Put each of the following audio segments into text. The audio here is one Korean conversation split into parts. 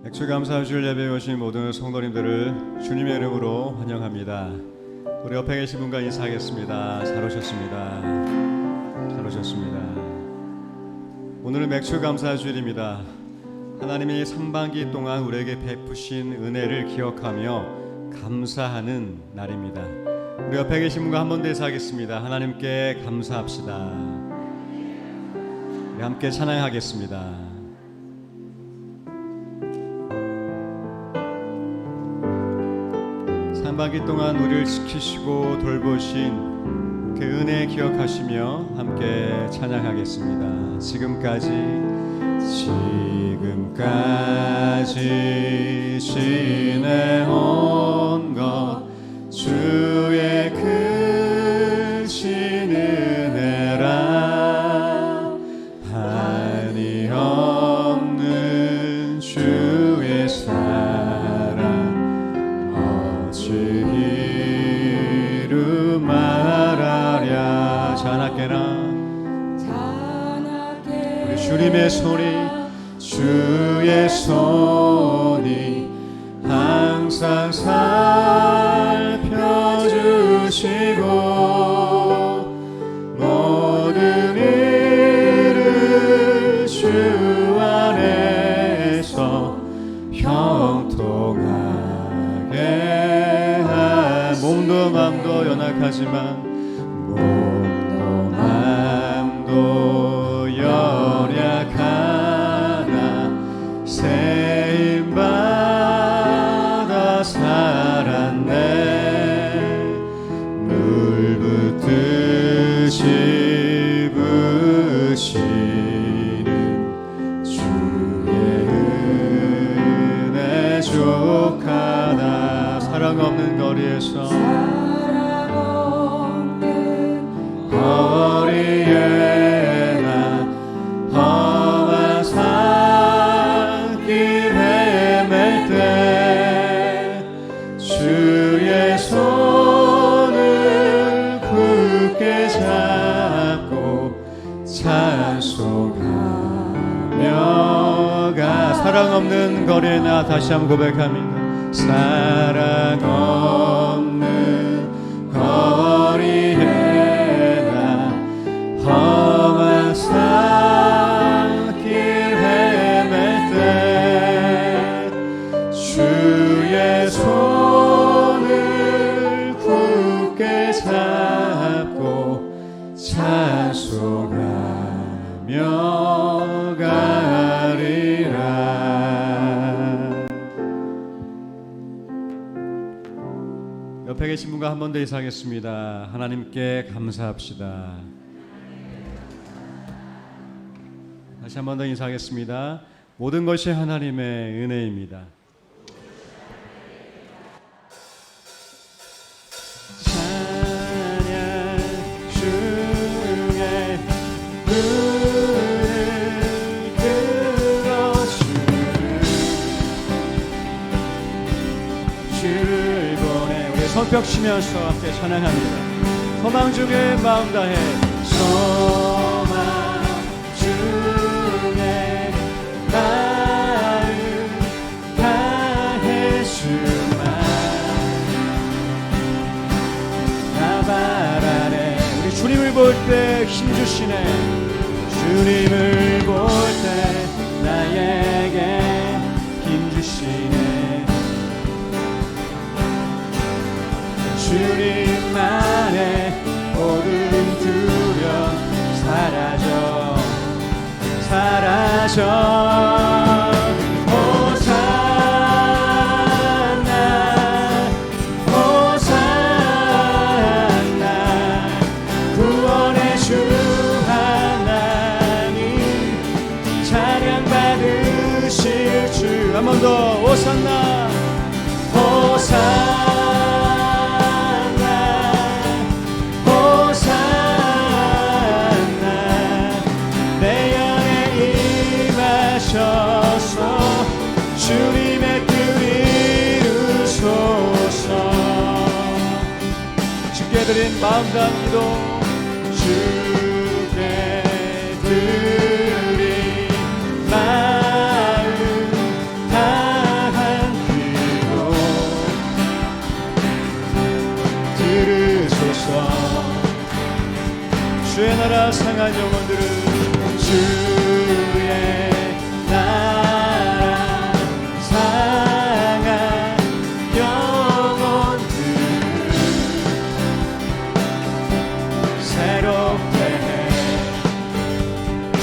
맥주감사주일 예배에 오신 모든 성도님들을 주님의 이름으로 환영합니다. 우리 옆에 계신 분과 인사하겠습니다. 잘 오셨습니다. 잘 오셨습니다. 오늘은 맥주감사주일입니다. 하나님이 상반기 동안 우리에게 베푸신 은혜를 기억하며 감사하는 날입니다. 우리 옆에 계신 분과 한 번 더 인사하겠습니다. 하나님께 감사합시다. 우리 함께 찬양하겠습니다. 상반기 동안 우리를 지키시고 돌보신 그 은혜 기억하시며 함께 찬양하겠습니다. 지금까지 지내온 것 주의 크신 은혜라 한이 없는 주의 사랑 이루 말하랴. 자나깨나 우리 주님의 손이 항상 살펴주시고 모든 일을 주 안에서 형통하게 몸도 맘도 연약하지만 몸도 맘도 연약하나 세임받아 살았네. 물 붓듯이 부으시는 주의 은혜 족하다. 사랑 없는 거리에서 거리에 나 험한 산길 헤맬 때 주의 손을 굳게 잡고 찬송하며 가. 사랑 없는 거리에 나 다시 한번 고백합니다. 사랑 없는 거리에 나 험한 산길 헤맬 때 주의 손을 굳게 잡고 찬송하며 가리라. 옆에 계신 분과 한 번 더 인사하겠습니다. 하나님께 감사합시다. 다시 한 번 더 인사하겠습니다. 모든 것이 하나님의 은혜입니다. 찬양 중에 눈을 들어주는 주를 보내. 우리 손뼉 치면서 함께 찬양합니다. 소망 중에 마음 다해 소망 중에 마음 다해 주만 나발 아래. 우리 주님을 볼 때 힘주시네. 주님을 볼 때 나에게 힘주시네. 주님만의 모든 두려움 사라져 호산나 호산나 구원의 주 하나님 찬양 받으실 주. 한 번 더 호산나 호산나 주님의 뜻 이루소서. 주께 드린 마음 담기도 주께 드린 마음 담 상한 영혼들을 주의 나라 상한 영혼들을 새롭게 해.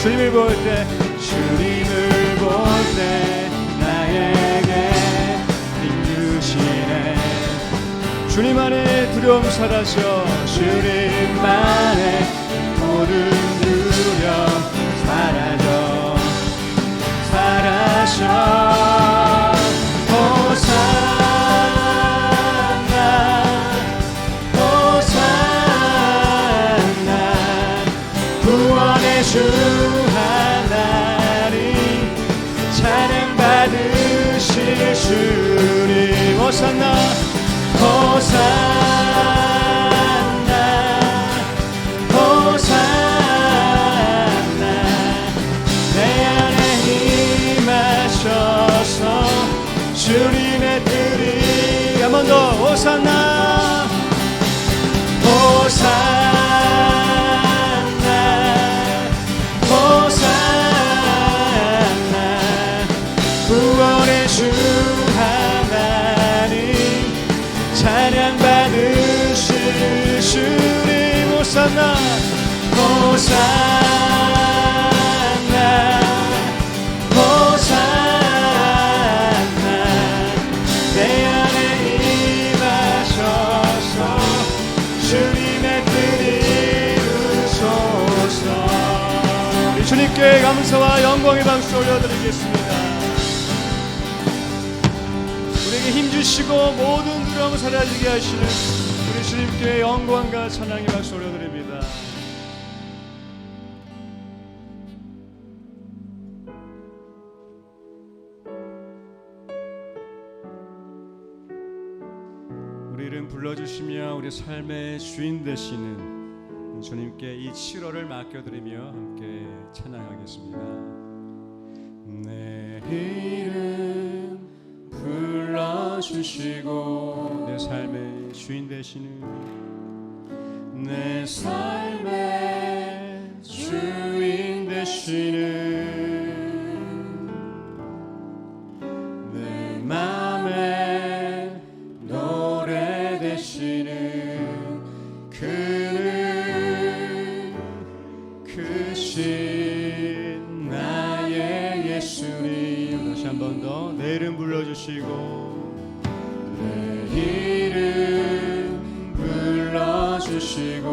주님을 볼 때 나에게 힘주시네. 주님 안에 두려움 사라져 주님 안에 모든 두려움 사라져 호산나 호산나 구원의 주 하나님 찬양 받으실 주님 호산나 호산나 호산나 내 안에 임하셔서 주님의 뜻이 한 번 더 호산나 호산나 호산나 구원의 주 하나님 찬양 받으실 주님 호산나 호산나 호산나 내 안에 임하셔서 주님의 뜻 이루소서. 우리 주님께 감사와 영광의 박수 올려드리겠습니다. 우리에게 힘주시고 모든 두려움을 사라지게 하시는 우리 주님께 영광과 찬양의 박수 올려드립니다. 우리 이름 불러주시며 우리 삶의 주인 되시는 주님께 이 7월을 맡겨드리며 함께 찬양하겠습니다. 내 이름 불러주시고 내 삶의 주인 되시는 내 삶의 주인 되시는 내 맘의 노래 되시는 그는 크신 나의 예수님. 다시 한 번 더 내 이름 불러주시고 내 이름 불러주시고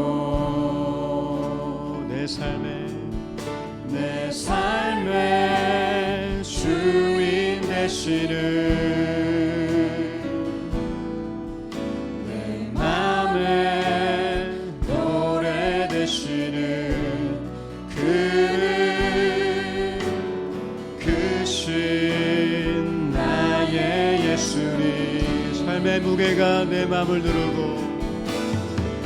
내 삶의 주인 되시는 내 맘의 노래 되시는 그는 크신 나의 예수님. 삶의 무게가 내 맘을 누르고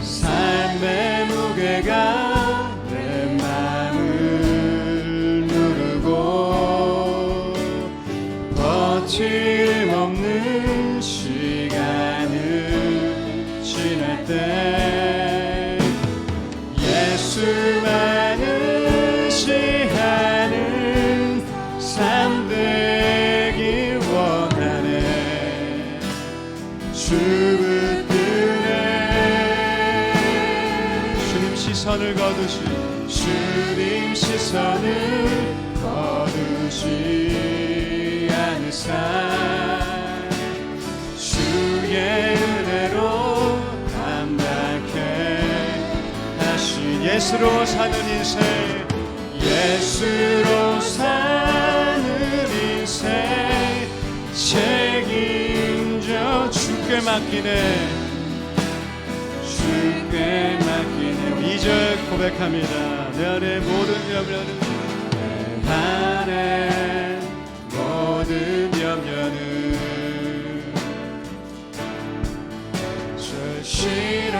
삶의 무게가 내 맘을 누르고 버팀 없는 시간을 지날 때 예수만을 의지하는 삶 되길 원하네. 시선을 거두시 주님 시선을 거두시 않으사 주의 은혜로 감당케 하신 예수로 사는 인생 예수로 사는 인생 책임져 주께 맡기네. 주께 맡기네. 2절 고백합니다. 내 안에 모든 염려는 내 안에 모든 염려는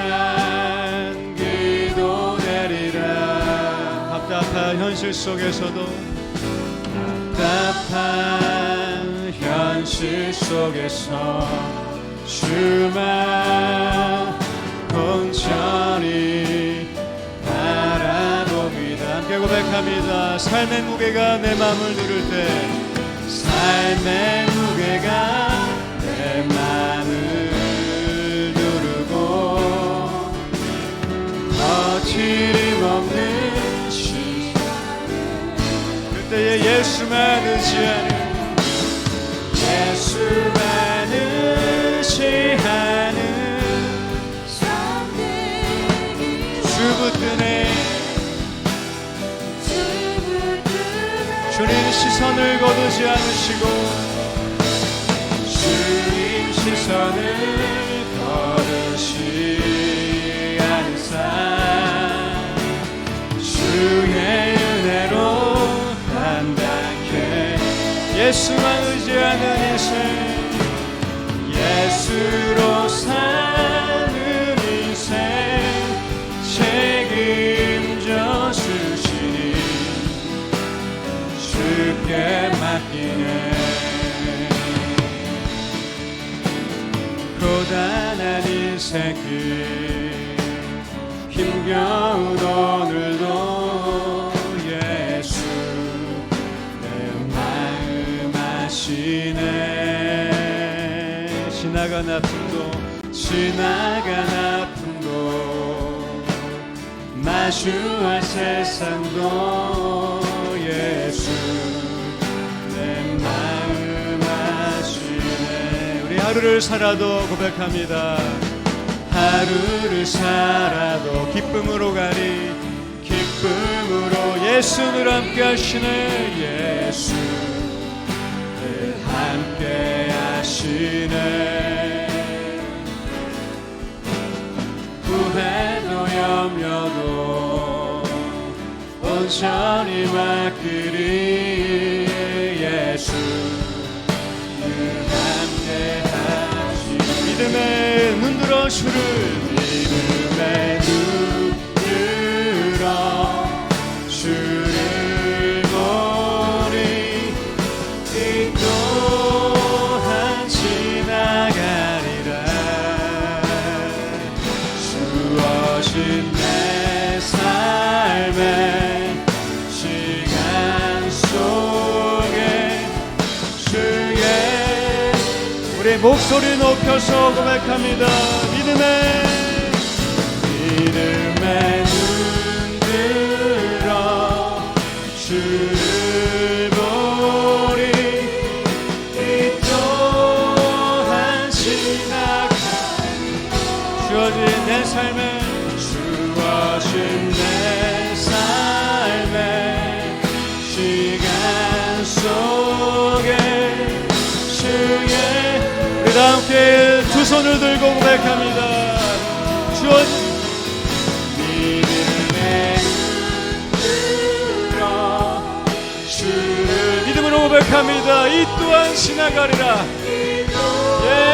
절실한 기도 내리라. 답답한 현실 속에서도 답답한 현실 속에서 주만 온전히 바라보며 고백합니다. 삶의 무게가 내 마음을 누를 때, 삶의 무게가 내 마음을 누르고 거칠임 없는 시선, 그때에 예수만 의지하는, 예수만 의지하는 주붙드네 주님 시선을 거두지 않으시고, 주님 시선을 거두지 않으사 주의 은혜로 담당해 예수만 의지하는 인생, 예수로 사는 인생 책임져 주시니 주께 맡기네. 고단한 인생길 힘겨운 오늘도 예수 내 마음 아시네. 지나간 아픔도 마주할 세상도 예수 내 마음 아시네. 우리 하루를 살아도 고백합니다. 하루를 살아도 기쁨으로 가리, 기쁨으로 예수를 함께 하시네. 예수 늘 함께 하시네. 후회도 염려도 온전히 맡기리, 예수 늘 함께 하시네. 믿음의 눈 들어 주를, 믿음의 눈 들어 주를 보리, 이 또한 지나가리라. 주어진 내 삶의 시간 속에 주의, 우리 목소리 높여서 고백합니다. 믿음의 눈 들어 주를 보리, 이 또한 지나가 주어진 내 삶에, 주어진 내 삶의 시간 속에 주의, 우리 다 함께 두 손을 들고 고백합니다. 주어진 믿음의 눈 들어 주를, 믿음으로 고백합니다. 이 또한 지나가리라. 예,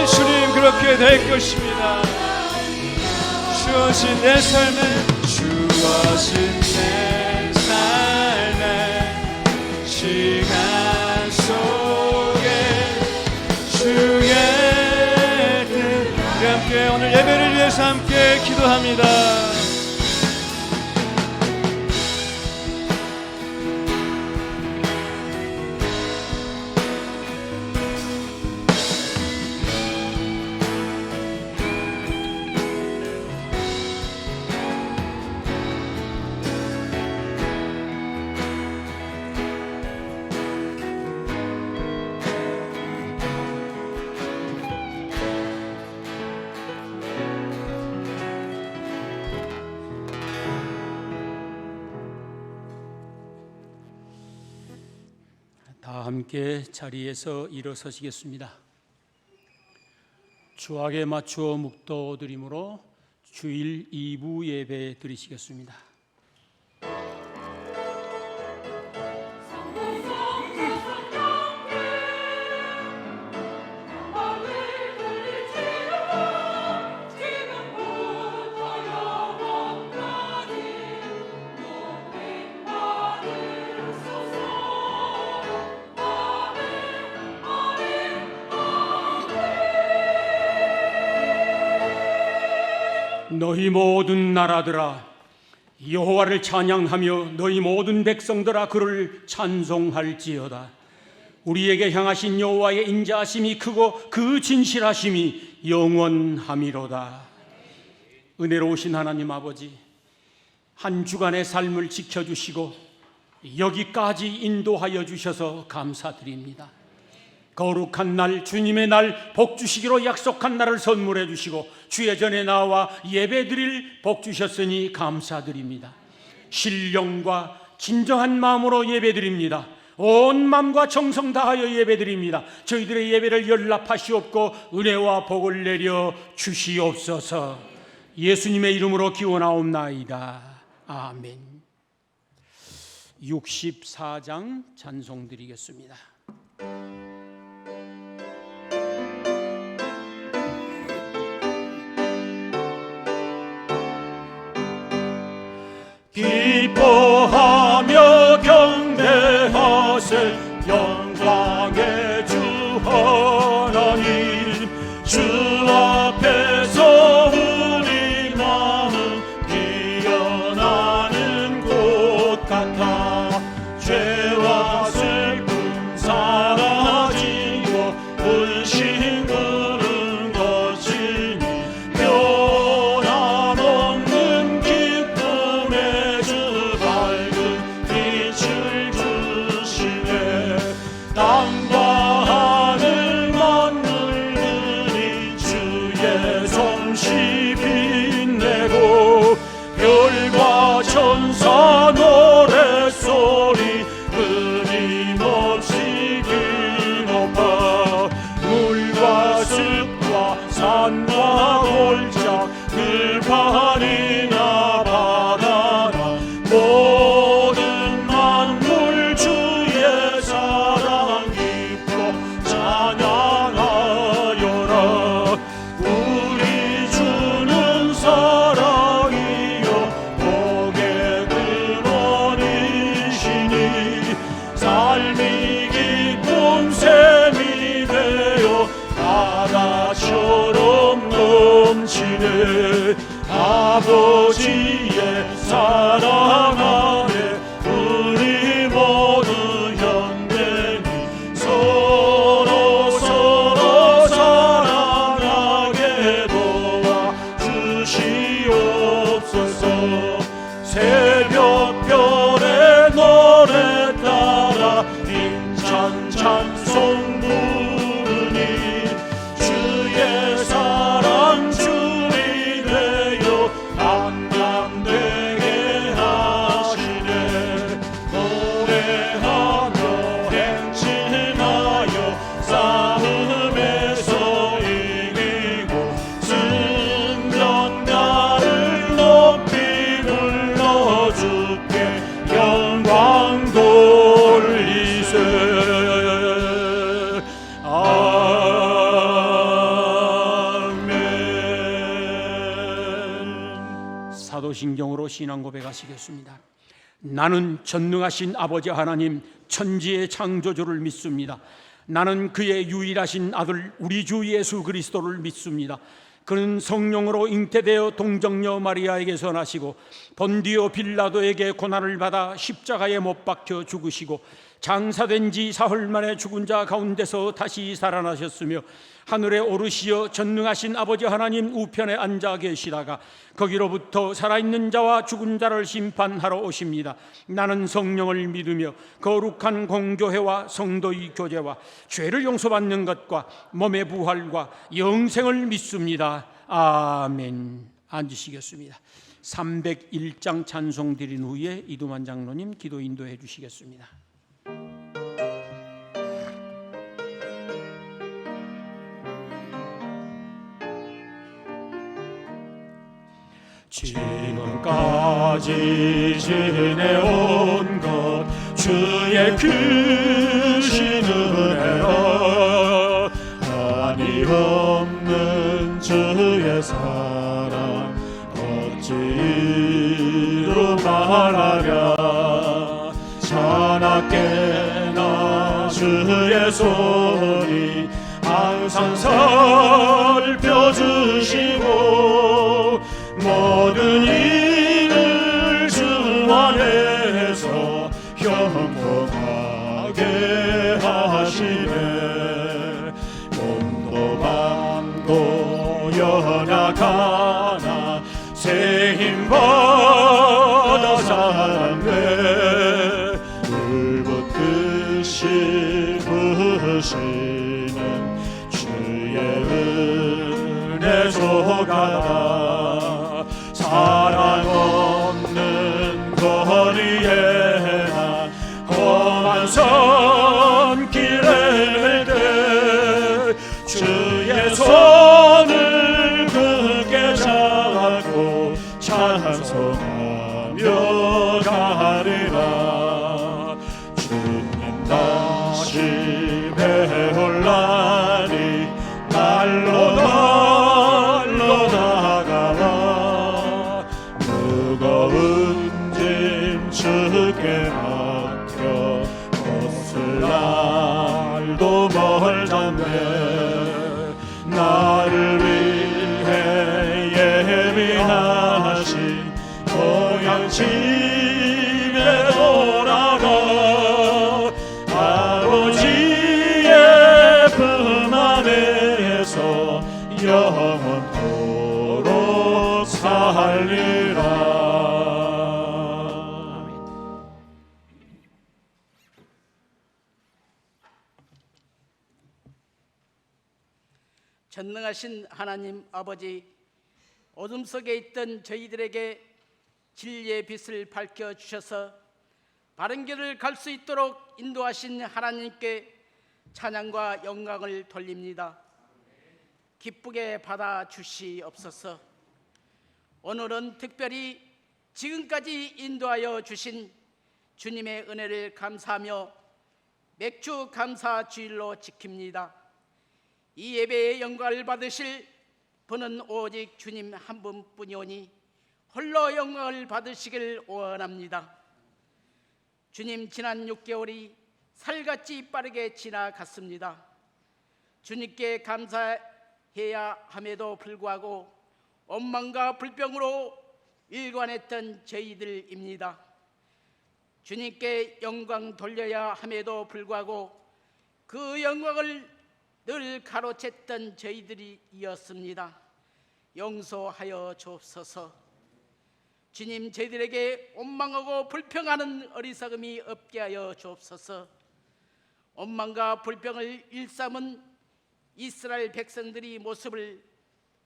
주님 그렇게 될 것입니다. 주어진 내 삶에, 주어진 내 삶의 시간 속에 주의 뜻, 우리 함께 오늘 예배를 위해서 함께 기도합니다. 다 함께 자리에서 일어서시겠습니다. 주악에 맞추어 묵도 드림으로 주일 2부 예배 드리시겠습니다. 너희 모든 나라들아 여호와를 찬양하며 너희 모든 백성들아 그를 찬송할지어다. 우리에게 향하신 여호와의 인자하심이 크고 그 진실하심이 영원하미로다. 은혜로우신 하나님 아버지, 한 주간의 삶을 지켜주시고 여기까지 인도하여 주셔서 감사드립니다. 거룩한 날, 주님의 날, 복 주시기로 약속한 날을 선물해 주시고 주의 전에 나와 예배 드릴 복 주셨으니 감사드립니다. 신령과 진정한 마음으로 예배 드립니다. 온 마음과 정성 다하여 예배 드립니다. 저희들의 예배를 연락하시옵고 은혜와 복을 내려 주시옵소서. 예수님의 이름으로 기원하옵나이다. 아멘. 64장 찬송 드리겠습니다. 기뻐하며 경배하세 영광의 주 하나님. 주 앞에서 우리 마음 피어나는 곳 같아. 죄와 슬픔 사라지고 불신 부른 것이니 변함없는 기쁨의 주 밝은 빛을 주시네. 땅과 하늘 만물들이 주의 솜씨 빛내고 별과 천사 노랫소리 끊임없이 귀높아. 물과 숲과 산과 골짜 들판이나 바다나 모든 만물 주의 사랑 깊고 찬양하여라. 우리 주는 사랑이요 복의 근원이시니 삶이 기쁨 샘이 되어 바다처럼 넘치네. 아버지의 사랑 안에 우리 모두 현대니 서로 사랑하게 도와주시옵소서. 새벽별의 노래 따라 힘찬 찬송 부르니 주의 사랑 줄이 되어 감당되게 하시네. 노래하며 행진하여 싸움에서 이기고 승전가를 높이 불러 주께 영광 돌리세. 아멘. 사도신경으로 신앙 고백하시겠습니다. 나는 전능하신 아버지 하나님 천지의 창조주를 믿습니다. 나는 그의 유일하신 아들 우리 주 예수 그리스도를 믿습니다. 그는 성령으로 잉태되어 동정녀 마리아에게서 나시고 본디오 빌라도에게 고난을 받아 십자가에 못 박혀 죽으시고 장사된 지 사흘 만에 죽은 자 가운데서 다시 살아나셨으며 하늘에 오르시어 전능하신 아버지 하나님 우편에 앉아 계시다가 거기로부터 살아있는 자와 죽은 자를 심판하러 오십니다. 나는 성령을 믿으며 거룩한 공교회와 성도의 교제와 죄를 용서받는 것과 몸의 부활과 영생을 믿습니다. 아멘. 앉으시겠습니다. 301장 찬송 드린 후에 이두만 장로님 기도 인도해 주시겠습니다. 지금까지 지내온 것 주의 크신 은혜라. 한이 없는 주의 사랑 어찌로 말하랴. 자나깨나 주의 손이 항상 살펴주시고 모든 일을 놓여나가나 새 힘 받아 살았네. 불붙듯이 부으시는 주의 은혜 조가다. 사랑 없는 거리에 나 험한 손길을 때 주의 손을 굳게 잡고 찬송하며 가리라. 주님 다시 배올라니 날로 날로 다가와 무거운 짐 주께 맡겨 벗을 날도 멀잖네. 나를 위해 예비하신 고향 집에 돌아가 아버지의 품 안에서 영원토록 살리라. 전능하신 하나님 아버지, 어둠 속에 있던 저희들에게 진리의 빛을 밝혀주셔서 바른 길을 갈 수 있도록 인도하신 하나님께 찬양과 영광을 돌립니다. 기쁘게 받아주시옵소서. 오늘은 특별히 지금까지 인도하여 주신 주님의 은혜를 감사하며 맥주 감사 주일로 지킵니다. 이 예배의 영광을 받으실 분은 오직 주님 한 분뿐이오니 홀로 영광을 받으시길 원합니다. 주님, 지난 6개월이 살같이 빠르게 지나갔습니다. 주님께 감사해야 함에도 불구하고 원망과 불평으로 일관했던 저희들입니다. 주님께 영광 돌려야 함에도 불구하고 그 영광을 늘 가로챘던 저희들이었습니다. 용서하여 주옵소서. 주님, 저희들에게 원망하고 불평하는 어리석음이 없게 하여 주옵소서. 원망과 불평을 일삼은 이스라엘 백성들의 모습을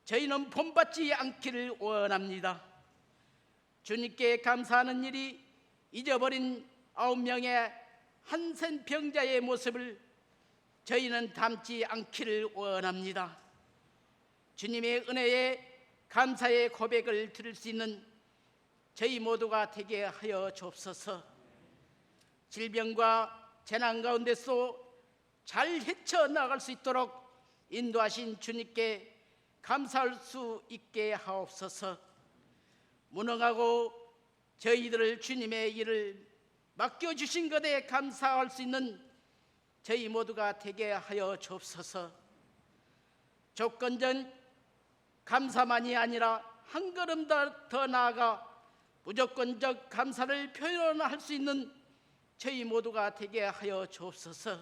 저희는 본받지 않기를 원합니다. 주님께 감사하는 일이 잊어버린 9명의 한센 병자의 모습을 저희는 닮지 않기를 원합니다. 주님의 은혜에 감사의 고백을 드릴 수 있는 저희 모두가 되게 하여 주옵소서. 질병과 재난 가운데서 잘 헤쳐나갈 수 있도록 인도하신 주님께 감사할 수 있게 하옵소서. 무능하고 저희들을 주님의 일을 맡겨주신 것에 감사할 수 있는 저희 모두가 되게 하여 주옵소서. 조건전 감사만이 아니라 한 걸음 더 나아가 무조건적 감사를 표현할 수 있는 저희 모두가 되게 하여 주옵소서.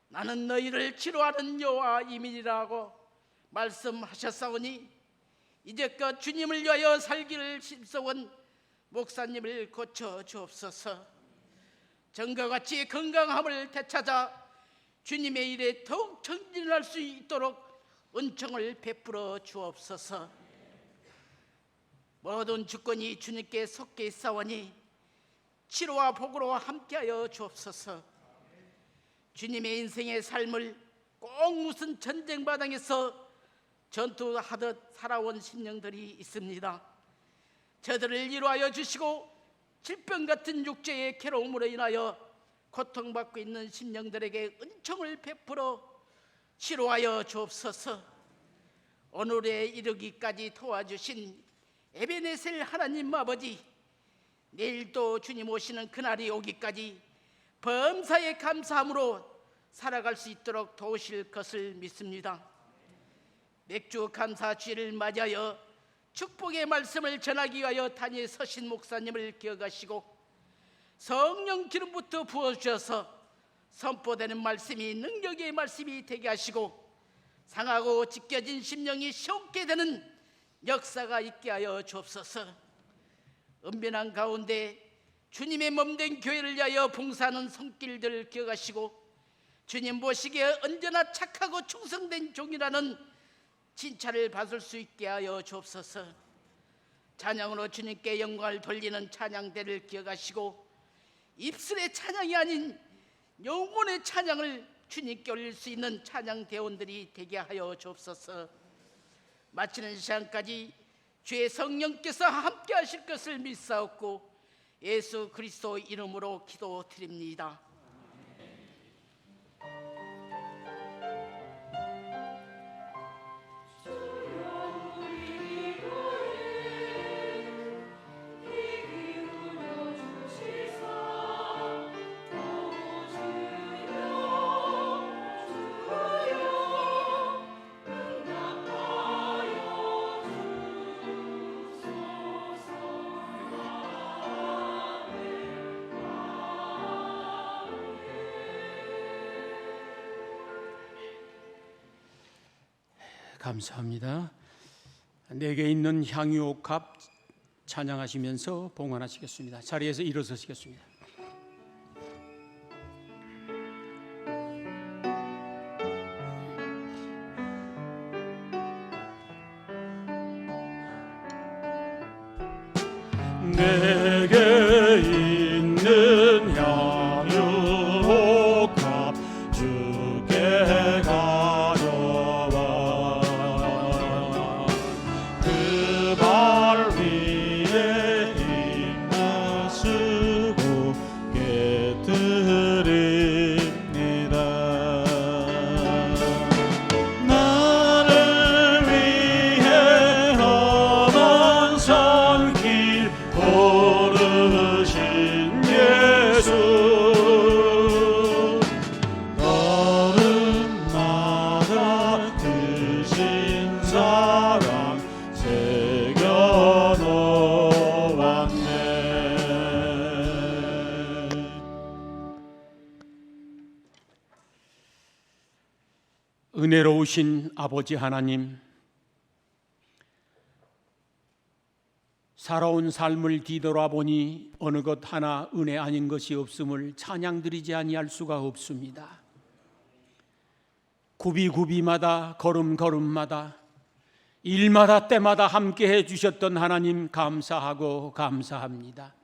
나는 너희를 치료하는 여호와임이라고 말씀하셨사오니 이제껏 주님을 위하여 살기를 힘써온 목사님을 고쳐 주옵소서. 전과 같이 건강함을 되찾아 주님의 일에 더욱 전진할 수 있도록 은총을 베풀어 주옵소서. 모든 주권이 주님께 속해 있사오니 치료와 복으로 함께하여 주옵소서. 주님의 인생의 삶을 꼭 무슨 전쟁 바닥에서 전투하듯 살아온 심령들이 있습니다. 저들을 위로하여 주시고 질병 같은 육체의 괴로움으로 인하여 고통받고 있는 심령들에게 은총을 베풀어 치료하여 주옵소서. 오늘에 이르기까지 도와주신 에베네셀 하나님 아버지, 내일도 주님 오시는 그날이 오기까지 범사에 감사함으로 살아갈 수 있도록 도우실 것을 믿습니다. 맥주 감사 주일을 맞이하여 축복의 말씀을 전하기 위하여 단위에 서신 목사님을 기억하시고 성령 기름부터 부어주셔서 선포되는 말씀이 능력의 말씀이 되게 하시고 상하고 찢겨진 심령이 쉬게 되는 역사가 있게 하여 주옵소서. 은변한 가운데 주님의 몸된 교회를 위하여 봉사하는 손길들 기억하시고 주님 보시기에 언제나 착하고 충성된 종이라는 칭찬을 받을 수 있게 하여 주옵소서. 찬양으로 주님께 영광을 돌리는 찬양대를 기억하시고 입술의 찬양이 아닌 영혼의 찬양을 주님께 올릴 수 있는 찬양대원들이 되게 하여 주옵소서. 마치는 시간까지 주의 성령께서 함께 하실 것을 믿사옵고 예수 그리스도 이름으로 기도드립니다. 감사합니다. 내게 있는 향유옥합 찬양하시면서 봉헌하시겠습니다. 자리에서 일어서시겠습니다. 내게 있는 향유옥합 주께 가져와 그 발 위에 입는 수고께 드립니다. 나를 위해 험한 손길 고르신 예수, 걸음마다 크신 사랑 새겨 놓았네. 은혜로우신 아버지 하나님, 살아온 삶을 뒤돌아보니 어느 것 하나 은혜 아닌 것이 없음을 찬양드리지 아니할 수가 없습니다. 구비구비마다 걸음걸음마다 일마다 때마다 함께해 주셨던 하나님 감사하고 감사합니다.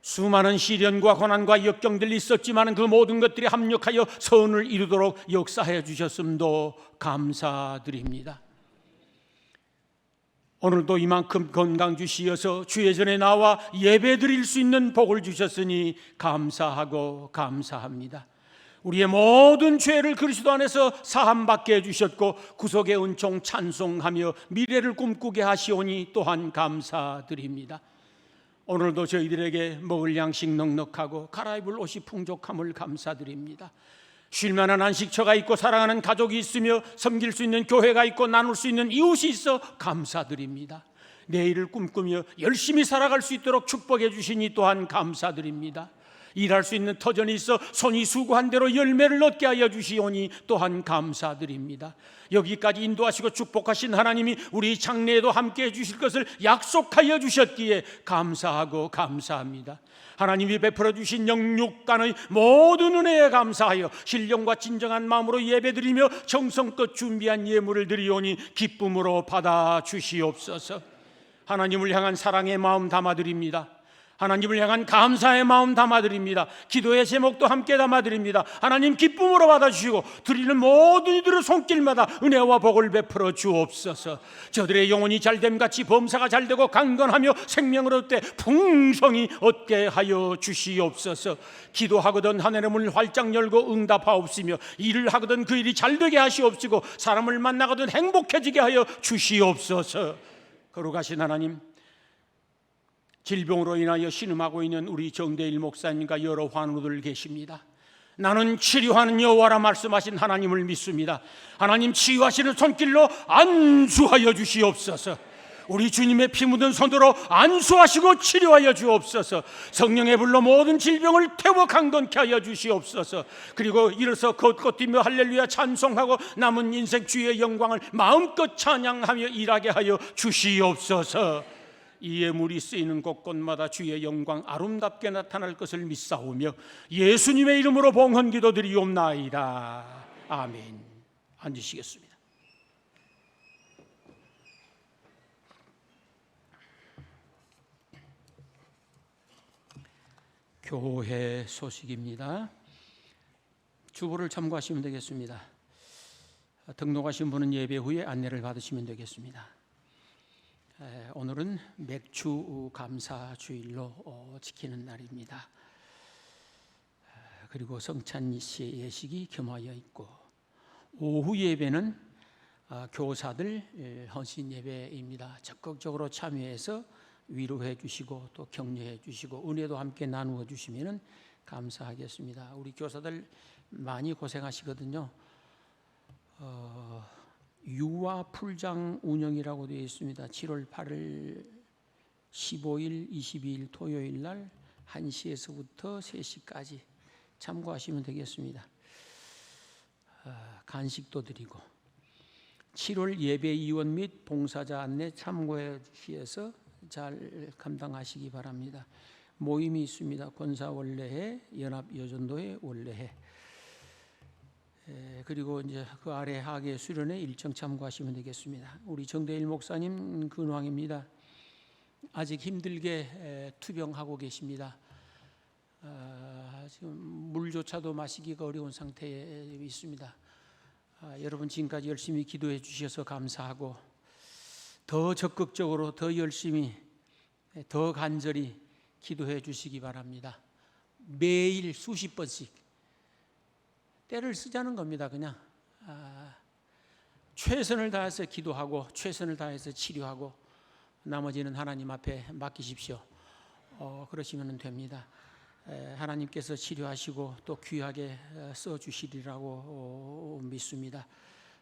수많은 시련과 고난과 역경들이 있었지만 그 모든 것들이 합력하여 선을 이루도록 역사해 주셨음도 감사드립니다. 오늘도 이만큼 건강 주시어서 주의 전에 나와 예배 드릴 수 있는 복을 주셨으니 감사하고 감사합니다. 우리의 모든 죄를 그리스도 안에서 사함받게 해주셨고 구속의 은총 찬송하며 미래를 꿈꾸게 하시오니 또한 감사드립니다. 오늘도 저희들에게 먹을 양식 넉넉하고 갈아입을 옷이 풍족함을 감사드립니다. 쉴만한 안식처가 있고 사랑하는 가족이 있으며 섬길 수 있는 교회가 있고 나눌 수 있는 이웃이 있어 감사드립니다. 내일을 꿈꾸며 열심히 살아갈 수 있도록 축복해 주시니 또한 감사드립니다. 일할 수 있는 터전이 있어 손이 수고한 대로 열매를 얻게 하여 주시오니 또한 감사드립니다. 여기까지 인도하시고 축복하신 하나님이 우리 장래에도 함께해 주실 것을 약속하여 주셨기에 감사하고 감사합니다. 하나님이 베풀어 주신 영육간의 모든 은혜에 감사하여 신령과 진정한 마음으로 예배드리며 정성껏 준비한 예물을 드리오니 기쁨으로 받아 주시옵소서. 하나님을 향한 사랑의 마음 담아드립니다. 하나님을 향한 감사의 마음 담아드립니다. 기도의 제목도 함께 담아드립니다. 하나님 기쁨으로 받아주시고 드리는 모든 이들의 손길마다 은혜와 복을 베풀어 주옵소서. 저들의 영혼이 잘됨같이 범사가 잘되고 강건하며 생명을 얻되 풍성히 얻게 하여 주시옵소서. 기도하거든 하늘의 문을 활짝 열고 응답하옵시며 일을 하거든 그 일이 잘되게 하시옵시고 사람을 만나거든 행복해지게 하여 주시옵소서. 거룩하신 하나님, 질병으로 인하여 신음하고 있는 우리 정대일 목사님과 여러 환우들 계십니다. 나는 치료하는 여호와라 말씀하신 하나님을 믿습니다. 하나님 치유하시는 손길로 안수하여 주시옵소서. 우리 주님의 피 묻은 손으로 안수하시고 치료하여 주옵소서. 성령의 불로 모든 질병을 태워 강건케 하여 주시옵소서. 그리고 일어서 걷고 뛰며 할렐루야 찬송하고 남은 인생 주의 영광을 마음껏 찬양하며 일하게 하여 주시옵소서. 이 예물이 쓰이는 곳곳마다 주의 영광 아름답게 나타날 것을 믿사오며 예수님의 이름으로 봉헌 기도드리옵나이다. 아멘. 앉으시겠습니다. 교회 소식입니다. 주보를 참고하시면 되겠습니다. 등록하신 분은 예배 후에 안내를 받으시면 되겠습니다. 오늘은 맥주 감사 주일로 지키는 날입니다. 그리고 성찬 예식이 겸하여 있고, 오후 예배는 교사들 헌신 예배입니다. 적극적으로 참여해서 위로해 주시고 또 격려해 주시고 은혜도 함께 나누어 주시면 감사하겠습니다. 우리 교사들 많이 고생하시거든요. 유아 풀장 운영이라고 되어 있습니다. 7월 8일, 15일, 22일 토요일 날 1시에서부터 3시까지 참고하시면 되겠습니다. 간식도 드리고 7월 예배위원 및 봉사자 안내 참고해 주시어서 잘 감당하시기 바랍니다. 모임이 있습니다. 권사원례회, 연합여전도회 원례회, 그리고 이제 그 아래 하계 수련회 일정 참고하시면 되겠습니다. 우리 정대일 목사님 근황입니다. 아직 힘들게 투병하고 계십니다. 지금 물조차도 마시기가 어려운 상태에 있습니다. 여러분 지금까지 열심히 기도해 주셔서 감사하고 더 적극적으로 더 열심히 더 간절히 기도해 주시기 바랍니다. 매일 수십 번씩 때를 쓰자는 겁니다. 그냥 최선을 다해서 기도하고 최선을 다해서 치료하고 나머지는 하나님 앞에 맡기십시오. 그러시면 됩니다. 하나님께서 치료하시고 또 귀하게 써주시리라고 믿습니다.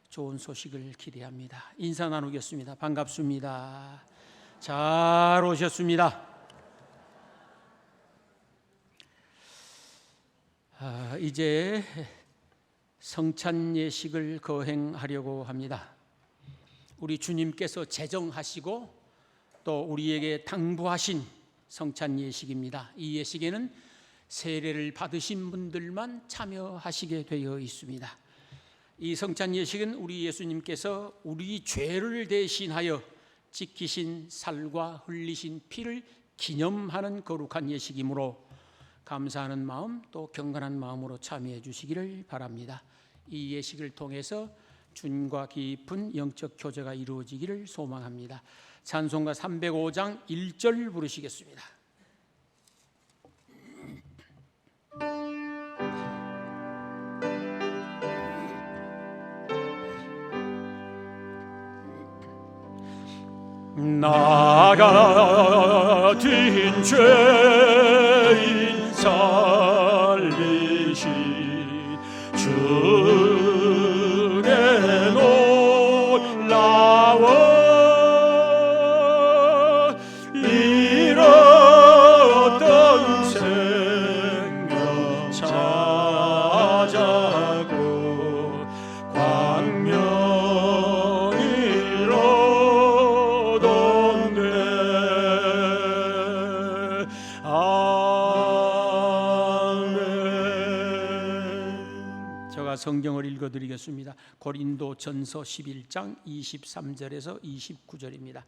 좋은 소식을 기대합니다. 인사 나누겠습니다. 반갑습니다. 잘 오셨습니다. 이제 성찬 예식을 거행하려고 합니다. 우리 주님께서 제정하시고 또 우리에게 당부하신 성찬 예식입니다. 이 예식에는 세례를 받으신 분들만 참여하시게 되어 있습니다. 이 성찬 예식은 우리 예수님께서 우리 죄를 대신하여 지키신 살과 흘리신 피를 기념하는 거룩한 예식이므로 감사하는 마음 또 경건한 마음으로 참여해 주시기를 바랍니다. 이 예식을 통해서 주님과 깊은 영적 교제가 이루어지기를 소망합니다. 찬송가 305장 1절 부르시겠습니다. 나 같은 죄인 살리신 주의 놀라워 잃었던 생명 찾았고 광명이 얻었네. 아멘. 제가 성경을 읽어드리겠습니다. 고린도전서 11장 23절에서 29절입니다.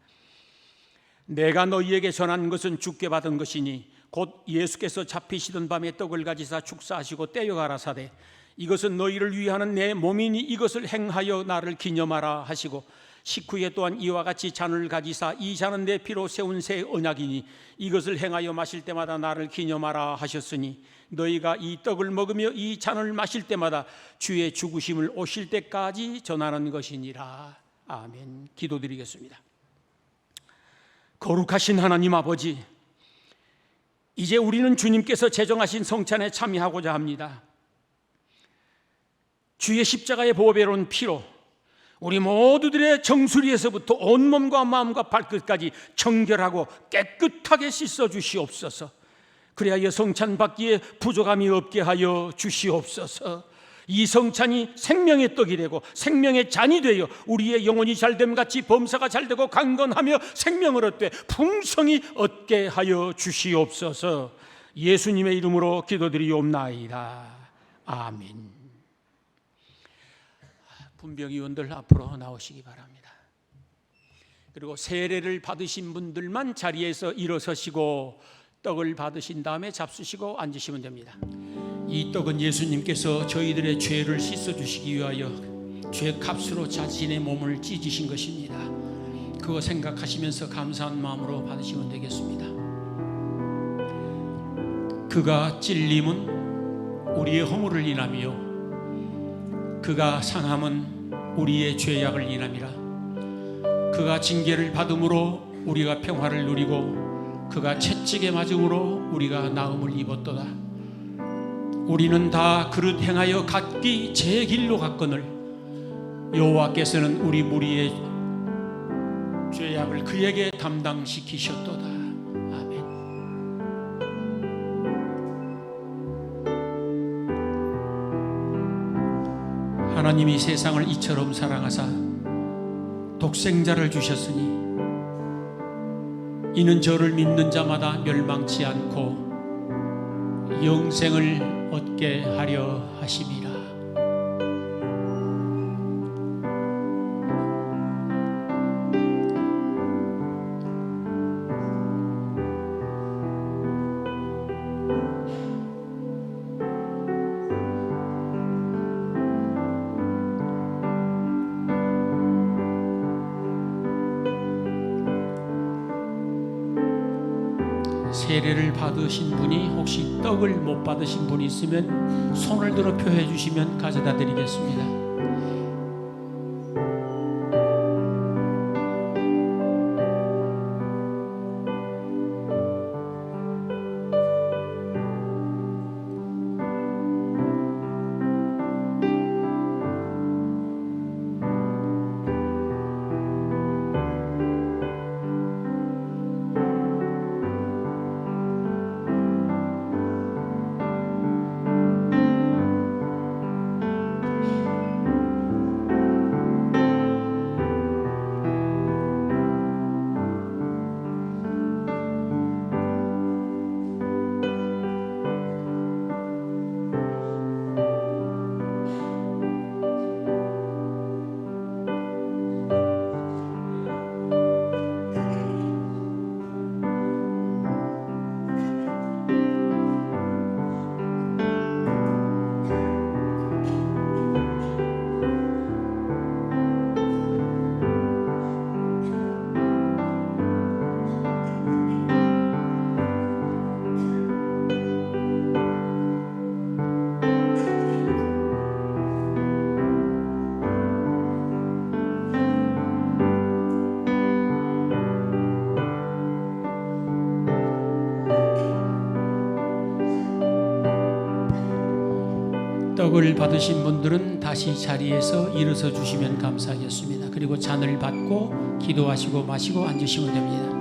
내가 너희에게 전한 것은 주께 받은 것이니 곧 예수께서 잡히시던 밤에 떡을 가지사 축사하시고 떼어 가라사대 이것은 너희를 위하는 내 몸이니 이것을 행하여 나를 기념하라 하시고 식후에 또한 이와 같이 잔을 가지사 이 잔은 내 피로 세운 새 언약이니 이것을 행하여 마실 때마다 나를 기념하라 하셨으니 너희가 이 떡을 먹으며 이 잔을 마실 때마다 주의 죽으심을 오실 때까지 전하는 것이니라. 아멘. 기도드리겠습니다. 거룩하신 하나님 아버지, 이제 우리는 주님께서 제정하신 성찬에 참여하고자 합니다. 주의 십자가의 보배로운 피로 우리 모두들의 정수리에서부터 온몸과 마음과 발끝까지 정결하고 깨끗하게 씻어 주시옵소서. 그리하여 성찬 받기에 부족함이 없게 하여 주시옵소서. 이 성찬이 생명의 떡이 되고 생명의 잔이 되어 우리의 영혼이 잘됨 같이 범사가 잘되고 강건하며 생명을 얻되 풍성히 얻게 하여 주시옵소서. 예수님의 이름으로 기도드리옵나이다. 아멘. 분병위원들 앞으로 나오시기 바랍니다. 그리고 세례를 받으신 분들만 자리에서 일어서시고 떡을 받으신 다음에 잡수시고 앉으시면 됩니다. 이 떡은 예수님께서 저희들의 죄를 씻어주시기 위하여 죄 값으로 자신의 몸을 찢으신 것입니다. 그거 생각하시면서 감사한 마음으로 받으시면 되겠습니다. 그가 찔림은 우리의 허물을 인하며 그가 상함은 우리의 죄악을 인함이라. 그가 징계를 받음으로 우리가 평화를 누리고 그가 채찍에 맞음으로 우리가 나음을 입었도다. 우리는 다 그릇 행하여 각기 제 길로 갔거늘 여호와께서는 우리 무리의 죄악을 그에게 담당시키셨도다. 아멘. 하나님이 세상을 이처럼 사랑하사 독생자를 주셨으니 이는 저를 믿는 자마다 멸망치 않고 영생을 얻게 하려 하심이라. 세례를 받으신 분이 혹시 떡을 못 받으신 분이 있으면 손을 들어 표해 주시면 가져다 드리겠습니다. 떡을 받으신 분들은 다시 자리에서 일어서 주시면 감사하겠습니다. 그리고 잔을 받고 기도하시고 마시고 앉으시면 됩니다.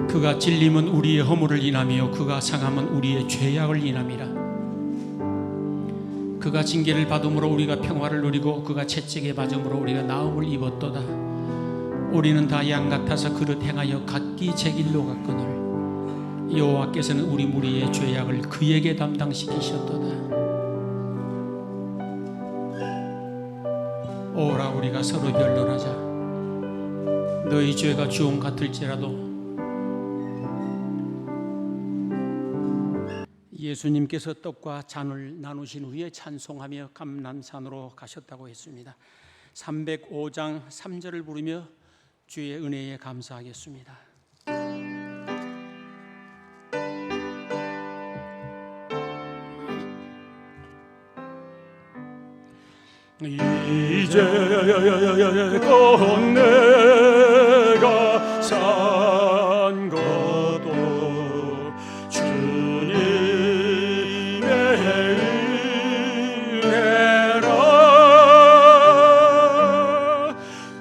그가 찔림은 우리의 허물을 인하며 그가 상함은 우리의 죄악을 인함이라. 그가 징계를 받음으로 우리가 평화를 누리고 그가 채찍에 맞음으로 우리가 나음을 입었도다. 우리는 다 양 같아서 그릇 행하여 각기 제 길로 갔거늘 여호와께서는 우리 무리의 죄악을 그에게 담당시키셨도다. 오라 우리가 서로 변론하자. 너희 죄가 주홍 같을지라도 예수님께서 떡과 잔을 나누신 후에 찬송하며 감람산으로 가셨다고 했습니다. 305장 3절을 부르며 주의 은혜에 감사하겠습니다. 이제껏 내가 산 것도 주님의 은혜라.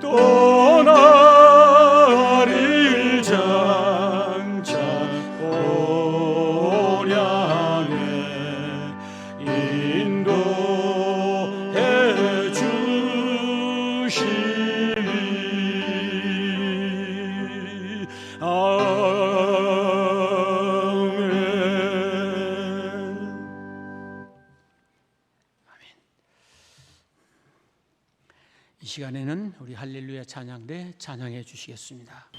또 나를 장차 온양에 인도해 주시리. 이 시간에는 우리 할렐루야 찬양대 찬양해 주시겠습니다.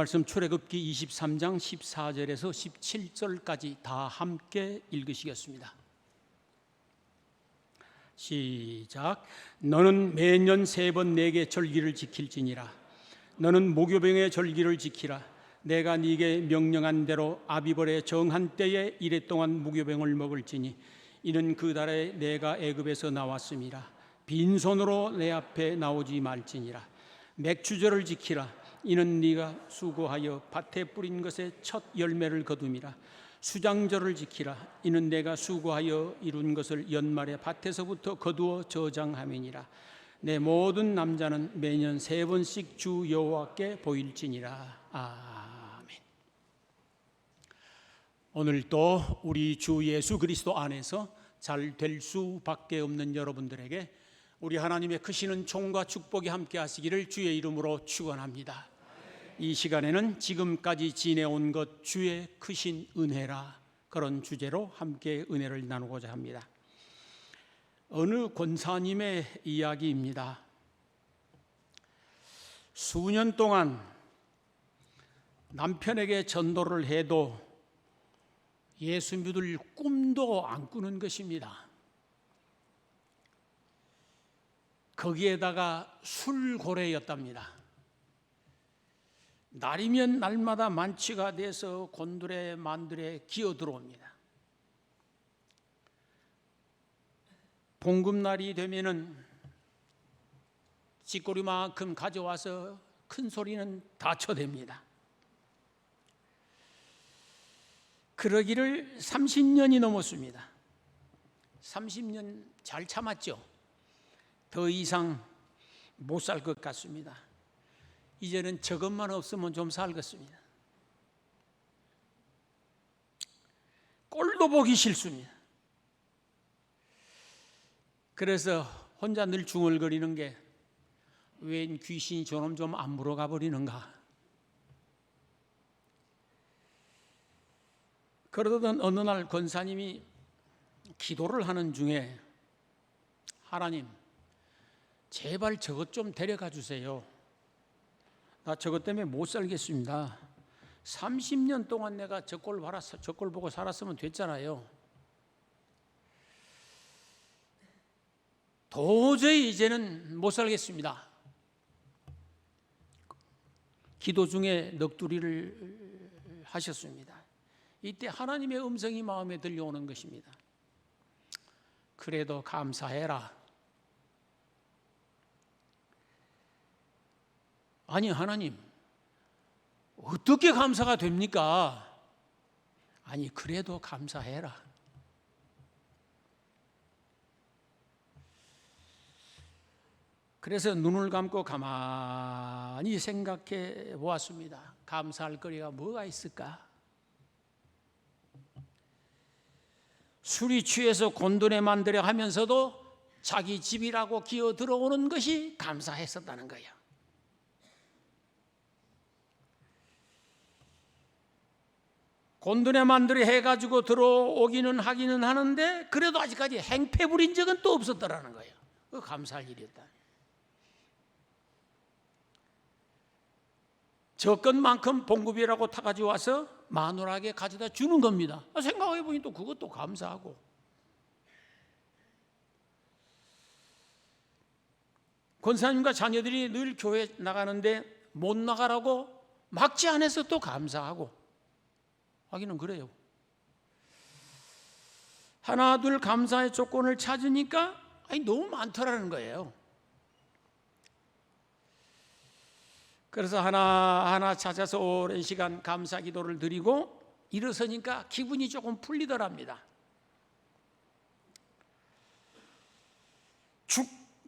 말씀 출애굽기 23장 14절에서 17절까지 다 함께 읽으시겠습니다. 시작. 너는 매년 3번 내게 절기를 지킬지니라. 너는 무교병의 절기를 지키라. 내가 네게 명령한 대로 아비벌의 정한 때에 이래 동안 무교병을 먹을지니 이는 그 달에 내가 애굽에서 나왔음이라. 빈손으로 내 앞에 나오지 말지니라. 맥주절을 지키라. 이는 네가 수고하여 밭에 뿌린 것의 첫 열매를 거둠이라. 수장절을 지키라. 이는 내가 수고하여 이룬 것을 연말에 밭에서부터 거두어 저장함이니라. 내 모든 남자는 매년 3번씩 주 여호와께 보일지니라. 아멘. 오늘도 우리 주 예수 그리스도 안에서 잘 될 수밖에 없는 여러분들에게 우리 하나님의 크시는 총과 축복이 함께 하시기를 주의 이름으로 축원합니다. 이 시간에는 지금까지 지내온 것 주의 크신 은혜라, 그런 주제로 함께 은혜를 나누고자 합니다. 어느 권사님의 이야기입니다. 수년 동안 남편에게 전도를 해도 예수 믿을 꿈도 안 꾸는 것입니다. 거기에다가 술고래였답니다. 날이면 날마다 만취가 돼서 곤드레 만드레 기어 들어옵니다. 봉급날이 되면은 찌꼬리만큼 가져와서 큰 소리는 다 쳐댑니다. 그러기를 30년이 넘었습니다. 30년 잘 참았죠. 더 이상 못 살 것 같습니다. 이제는 저것만 없으면 좀 살겠습니다. 꼴도 보기 싫습니다. 그래서 혼자 늘 중얼거리는 게, 웬 귀신이 저놈 좀 안 물어가 버리는가. 그러던 어느 날 권사님이 기도를 하는 중에, 하나님 제발 저것 좀 데려가 주세요. 나 저것 때문에 못 살겠습니다. 30년 동안 내가 저 꼴 보고 살았으면 됐잖아요. 도저히 이제는 못 살겠습니다. 기도 중에 넋두리를 하셨습니다. 이때 하나님의 음성이 마음에 들려오는 것입니다. 그래도 감사해라. 아니 하나님, 어떻게 감사가 됩니까? 아니 그래도 감사해라. 그래서 눈을 감고 가만히 생각해 보았습니다. 감사할 거리가 뭐가 있을까? 술이 취해서 곤돈에 만들어 하면서도 자기 집이라고 기어 들어오는 것이 감사했었다는 거예요. 곤돈에 만들어 해가지고 들어오기는 하기는 하는데 그래도 아직까지 행패 부린 적은 또 없었더라는 거예요. 그 감사할 일이었다. 저 것만큼 봉급이라고 타가지고 와서 마누라에게 가져다 주는 겁니다. 생각해 보니 또 그것도 감사하고. 권사님과 자녀들이 늘 교회 나가는데 못 나가라고 막지 않아서 또 감사하고. 하기는 그래요. 하나 둘 감사의 조건을 찾으니까 너무 많더라는 거예요. 그래서 하나하나 찾아서 오랜 시간 감사 기도를 드리고 일어서니까 기분이 조금 풀리더랍니다.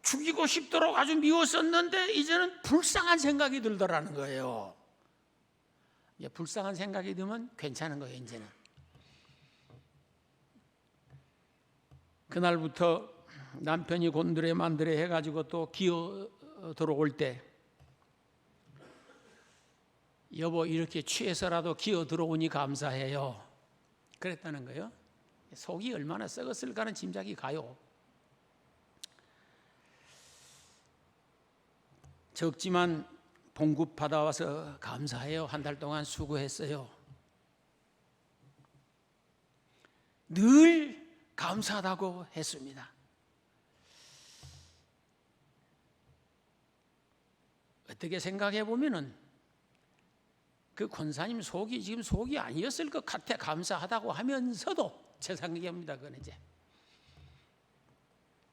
죽이고 싶도록 아주 미웠었는데 이제는 불쌍한 생각이 들더라는 거예요. 이제 불쌍한 생각이 들면 괜찮은 거예요. 이제는 그날부터 남편이 곤드레 만드레 해가지고 또 기어 들어올 때, 여보 이렇게 취해서라도 기어 들어오니 감사해요. 그랬다는 거예요. 속이 얼마나 썩었을까는 짐작이 가요. 적지만 봉급 받아와서 감사해요. 한 달 동안 수고했어요. 늘 감사하다고 했습니다. 어떻게 생각해 보면은 그 권사님 속이 지금 속이 아니었을 것 같아. 감사하다고 하면서도 제 생각입니다. 그건 이제.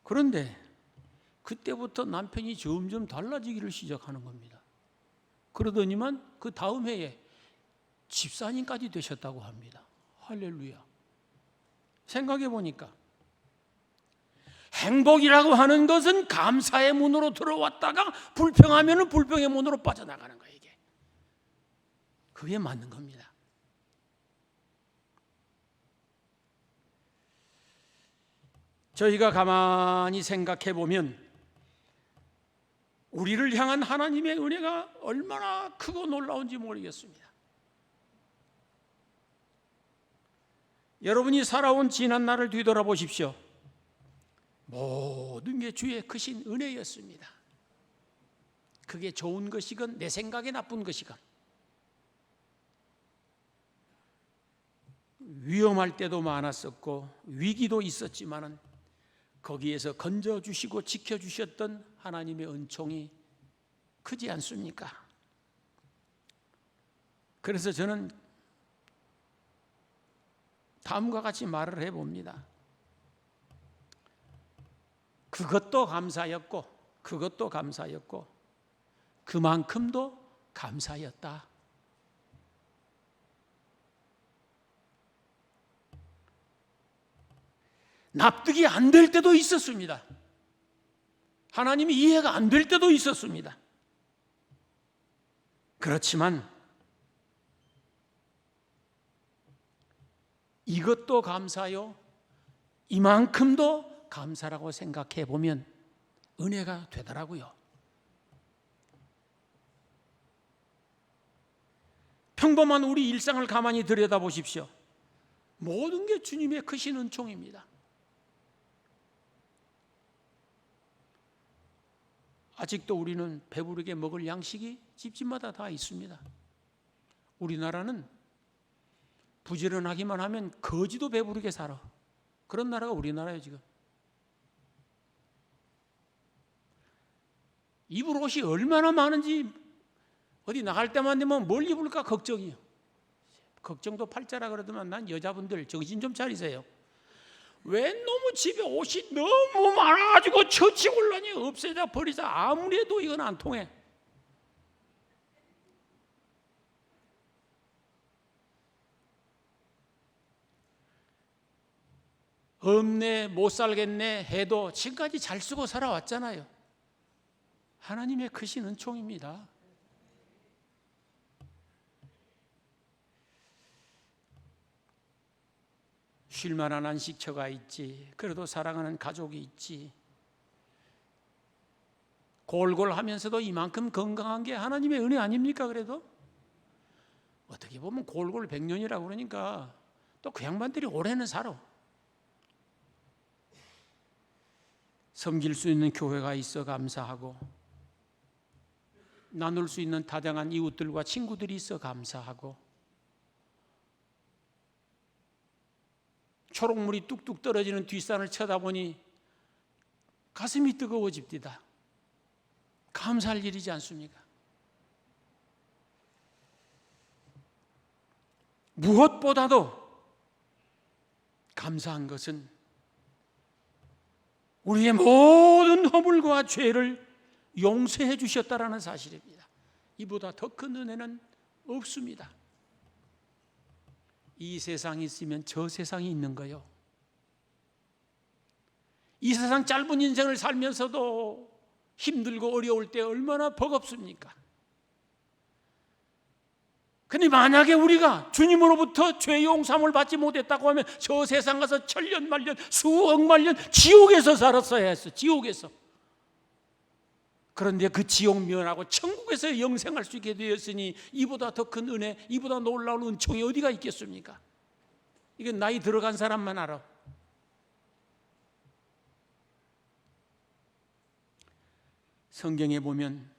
그런데 그때부터 남편이 점점 달라지기를 시작하는 겁니다. 그러더니만 그 다음 해에 집사님까지 되셨다고 합니다. 할렐루야. 생각해 보니까 행복이라고 하는 것은 감사의 문으로 들어왔다가 불평하면 불평의 문으로 빠져나가는 거예요. 이게 그게 맞는 겁니다. 저희가 가만히 생각해 보면 우리를 향한 하나님의 은혜가 얼마나 크고 놀라운지 모르겠습니다. 여러분이 살아온 지난 날을 뒤돌아보십시오. 모든 게 주의 크신 은혜였습니다. 그게 좋은 것이건 내 생각에 나쁜 것이건 위험할 때도 많았었고 위기도 있었지만은 거기에서 건져주시고 지켜주셨던 하나님의 은총이 크지 않습니까? 그래서 저는 다음과 같이 말을 해봅니다. 그것도 감사였고 그것도 감사였고 그만큼도 감사였다. 납득이 안 될 때도 있었습니다. 하나님이 이해가 안 될 때도 있었습니다. 그렇지만 이것도 감사요, 이만큼도 감사라고 생각해 보면 은혜가 되더라고요. 평범한 우리 일상을 가만히 들여다보십시오. 모든 게 주님의 크신 은총입니다. 아직도 우리는 배부르게 먹을 양식이 집집마다 다 있습니다. 우리나라는 부지런하기만 하면 거지도 배부르게 살아. 그런 나라가 우리나라예요 지금. 입을 옷이 얼마나 많은지 어디 나갈 때만 되면 뭘 입을까 걱정이에요. 걱정도 팔자라 그러더만 난 여자분들 정신 좀 차리세요. 왜 너무 집에 옷이 너무 많아가지고 처치곤란이 없애자 버리자 아무리 해도 이건 안 통해. 없네 못 살겠네 해도 지금까지 잘 쓰고 살아왔잖아요. 하나님의 크신 은총입니다. 쉴만한 안식처가 있지. 그래도 사랑하는 가족이 있지. 골골하면서도 이만큼 건강한 게 하나님의 은혜 아닙니까? 그래도 어떻게 보면 골골 100년이라고 그러니까 또 그 양반들이 오래는 살아. 섬길 수 있는 교회가 있어 감사하고 나눌 수 있는 다정한 이웃들과 친구들이 있어 감사하고 초록물이 뚝뚝 떨어지는 뒷산을 쳐다보니 가슴이 뜨거워집니다. 감사할 일이지 않습니까? 무엇보다도 감사한 것은 우리의 모든 허물과 죄를 용서해 주셨다라는 사실입니다. 이보다 더 큰 은혜는 없습니다. 이 세상이 있으면 저 세상이 있는 거요. 이 세상 짧은 인생을 살면서도 힘들고 어려울 때 얼마나 버겁습니까? 근데 만약에 우리가 주님으로부터 죄 용서함을 받지 못했다고 하면 저 세상 가서 천년 만년 수억만 년 지옥에서 살았어야 했어. 지옥에서. 그런데 그 지옥 면하고 천국에서 영생할 수 있게 되었으니 이보다 더 큰 은혜, 이보다 놀라운 은총이 어디가 있겠습니까? 이건 나이 들어간 사람만 알아. 성경에 보면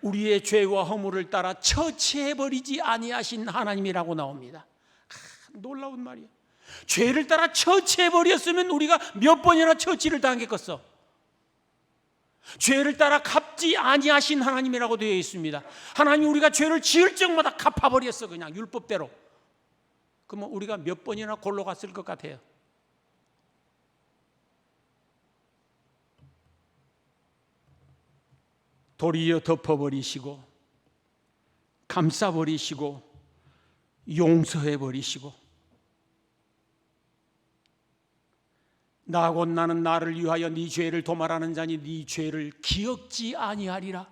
우리의 죄와 허물을 따라 처치해버리지 아니하신 하나님이라고 나옵니다. 놀라운 말이에요. 죄를 따라 처치해버렸으면 우리가 몇 번이나 처치를 당했겠어. 죄를 따라 갚지 아니하신 하나님이라고 되어 있습니다. 하나님 우리가 죄를 지을 적마다 갚아버렸어. 그냥 율법대로. 그러면 우리가 몇 번이나 골로 갔을 것 같아요. 도리어 덮어버리시고 감싸버리시고 용서해버리시고 나 곧 나는 나를 위하여 네 죄를 도말하는 자니 네 죄를 기억지 아니하리라.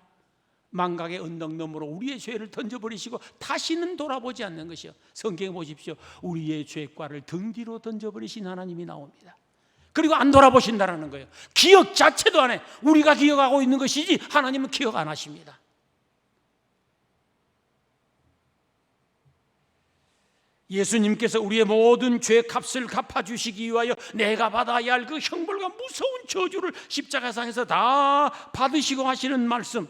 망각의 언덕 너머로 우리의 죄를 던져버리시고 다시는 돌아보지 않는 것이요. 성경에 보십시오. 우리의 죄과를 등 뒤로 던져버리신 하나님이 나옵니다. 그리고 안 돌아보신다라는 거예요. 기억 자체도 안 해. 우리가 기억하고 있는 것이지 하나님은 기억 안 하십니다. 예수님께서 우리의 모든 죄 값을 갚아주시기 위하여 내가 받아야 할 그 형벌과 무서운 저주를 십자가상에서 다 받으시고 하시는 말씀,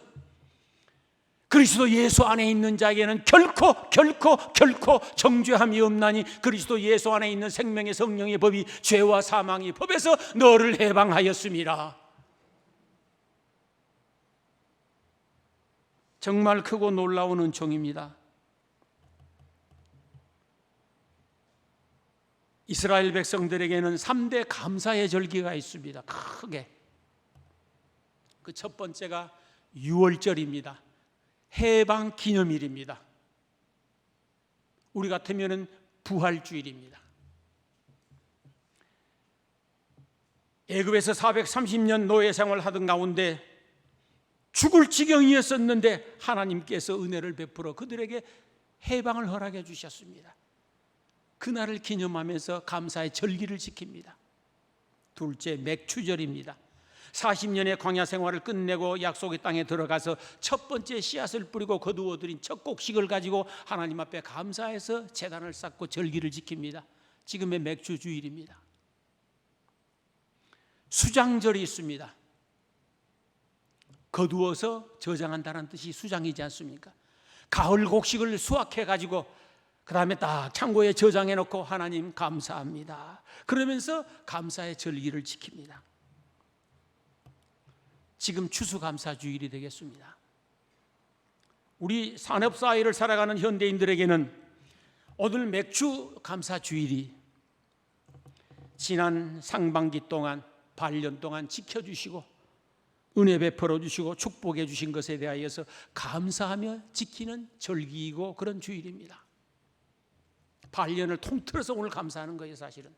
그리스도 예수 안에 있는 자에게는 결코 정죄함이 없나니 그리스도 예수 안에 있는 생명의 성령의 법이 죄와 사망의 법에서 너를 해방하였습니다. 정말 크고 놀라운 은총입니다. 이스라엘 백성들에게는 3대 감사의 절기가 있습니다. 크게. 그 첫 번째가 유월절입니다. 해방 기념일입니다. 우리 같으면은 부활주일입니다. 애굽에서 430년 노예 생활하던 가운데 죽을 지경이었었는데 하나님께서 은혜를 베풀어 그들에게 해방을 허락해 주셨습니다. 그날을 기념하면서 감사의 절기를 지킵니다. 둘째, 맥추절입니다. 40년의 광야 생활을 끝내고 약속의 땅에 들어가서 첫 번째 씨앗을 뿌리고 거두어들인 첫 곡식을 가지고 하나님 앞에 감사해서 제단을 쌓고 절기를 지킵니다. 지금의 맥추주일입니다. 수장절이 있습니다. 거두어서 저장한다는 뜻이 수장이지 않습니까? 가을 곡식을 수확해 가지고 그 다음에 딱 창고에 저장해 놓고 하나님 감사합니다. 그러면서 감사의 절기를 지킵니다. 지금 추수감사주일이 되겠습니다. 우리 산업사회를 살아가는 현대인들에게는 오늘 맥추감사주일이 지난 상반기 동안 반년 동안 지켜주시고 은혜 베풀어 주시고 축복해 주신 것에 대하여서 감사하며 지키는 절기이고 그런 주일입니다. 반년을 통틀어서 오늘 감사하는 거예요. 사실은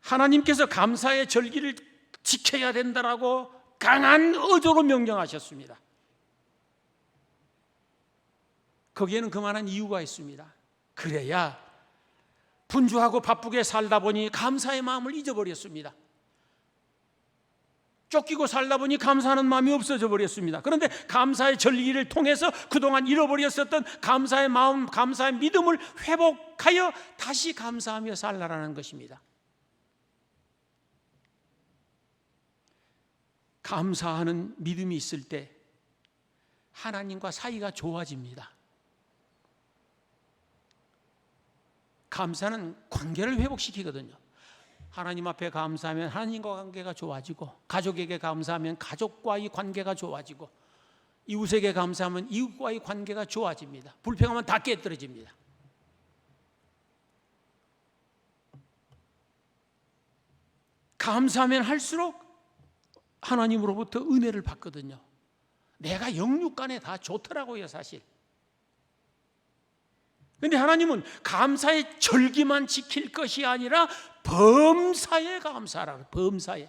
하나님께서 감사의 절기를 지켜야 된다라고 강한 의도로 명령하셨습니다. 거기에는 그만한 이유가 있습니다. 그래야 분주하고 바쁘게 살다 보니 감사의 마음을 잊어버렸습니다. 쫓기고 살다 보니 감사하는 마음이 없어져 버렸습니다. 그런데 감사의 절기를 통해서 그동안 잃어버렸었던 감사의 마음, 감사의 믿음을 회복하여 다시 감사하며 살라라는 것입니다. 감사하는 믿음이 있을 때 하나님과 사이가 좋아집니다. 감사는 관계를 회복시키거든요. 하나님 앞에 감사하면 하나님과 관계가 좋아지고, 가족에게 감사하면 가족과의 관계가 좋아지고, 이웃에게 감사하면 이웃과의 관계가 좋아집니다. 불평하면 다 깨뜨려집니다. 감사하면 할수록 하나님으로부터 은혜를 받거든요. 내가 영육간에 다 좋더라고요, 사실. 그런데 하나님은 감사의 절기만 지킬 것이 아니라 범사에 감사하라고. 범사에.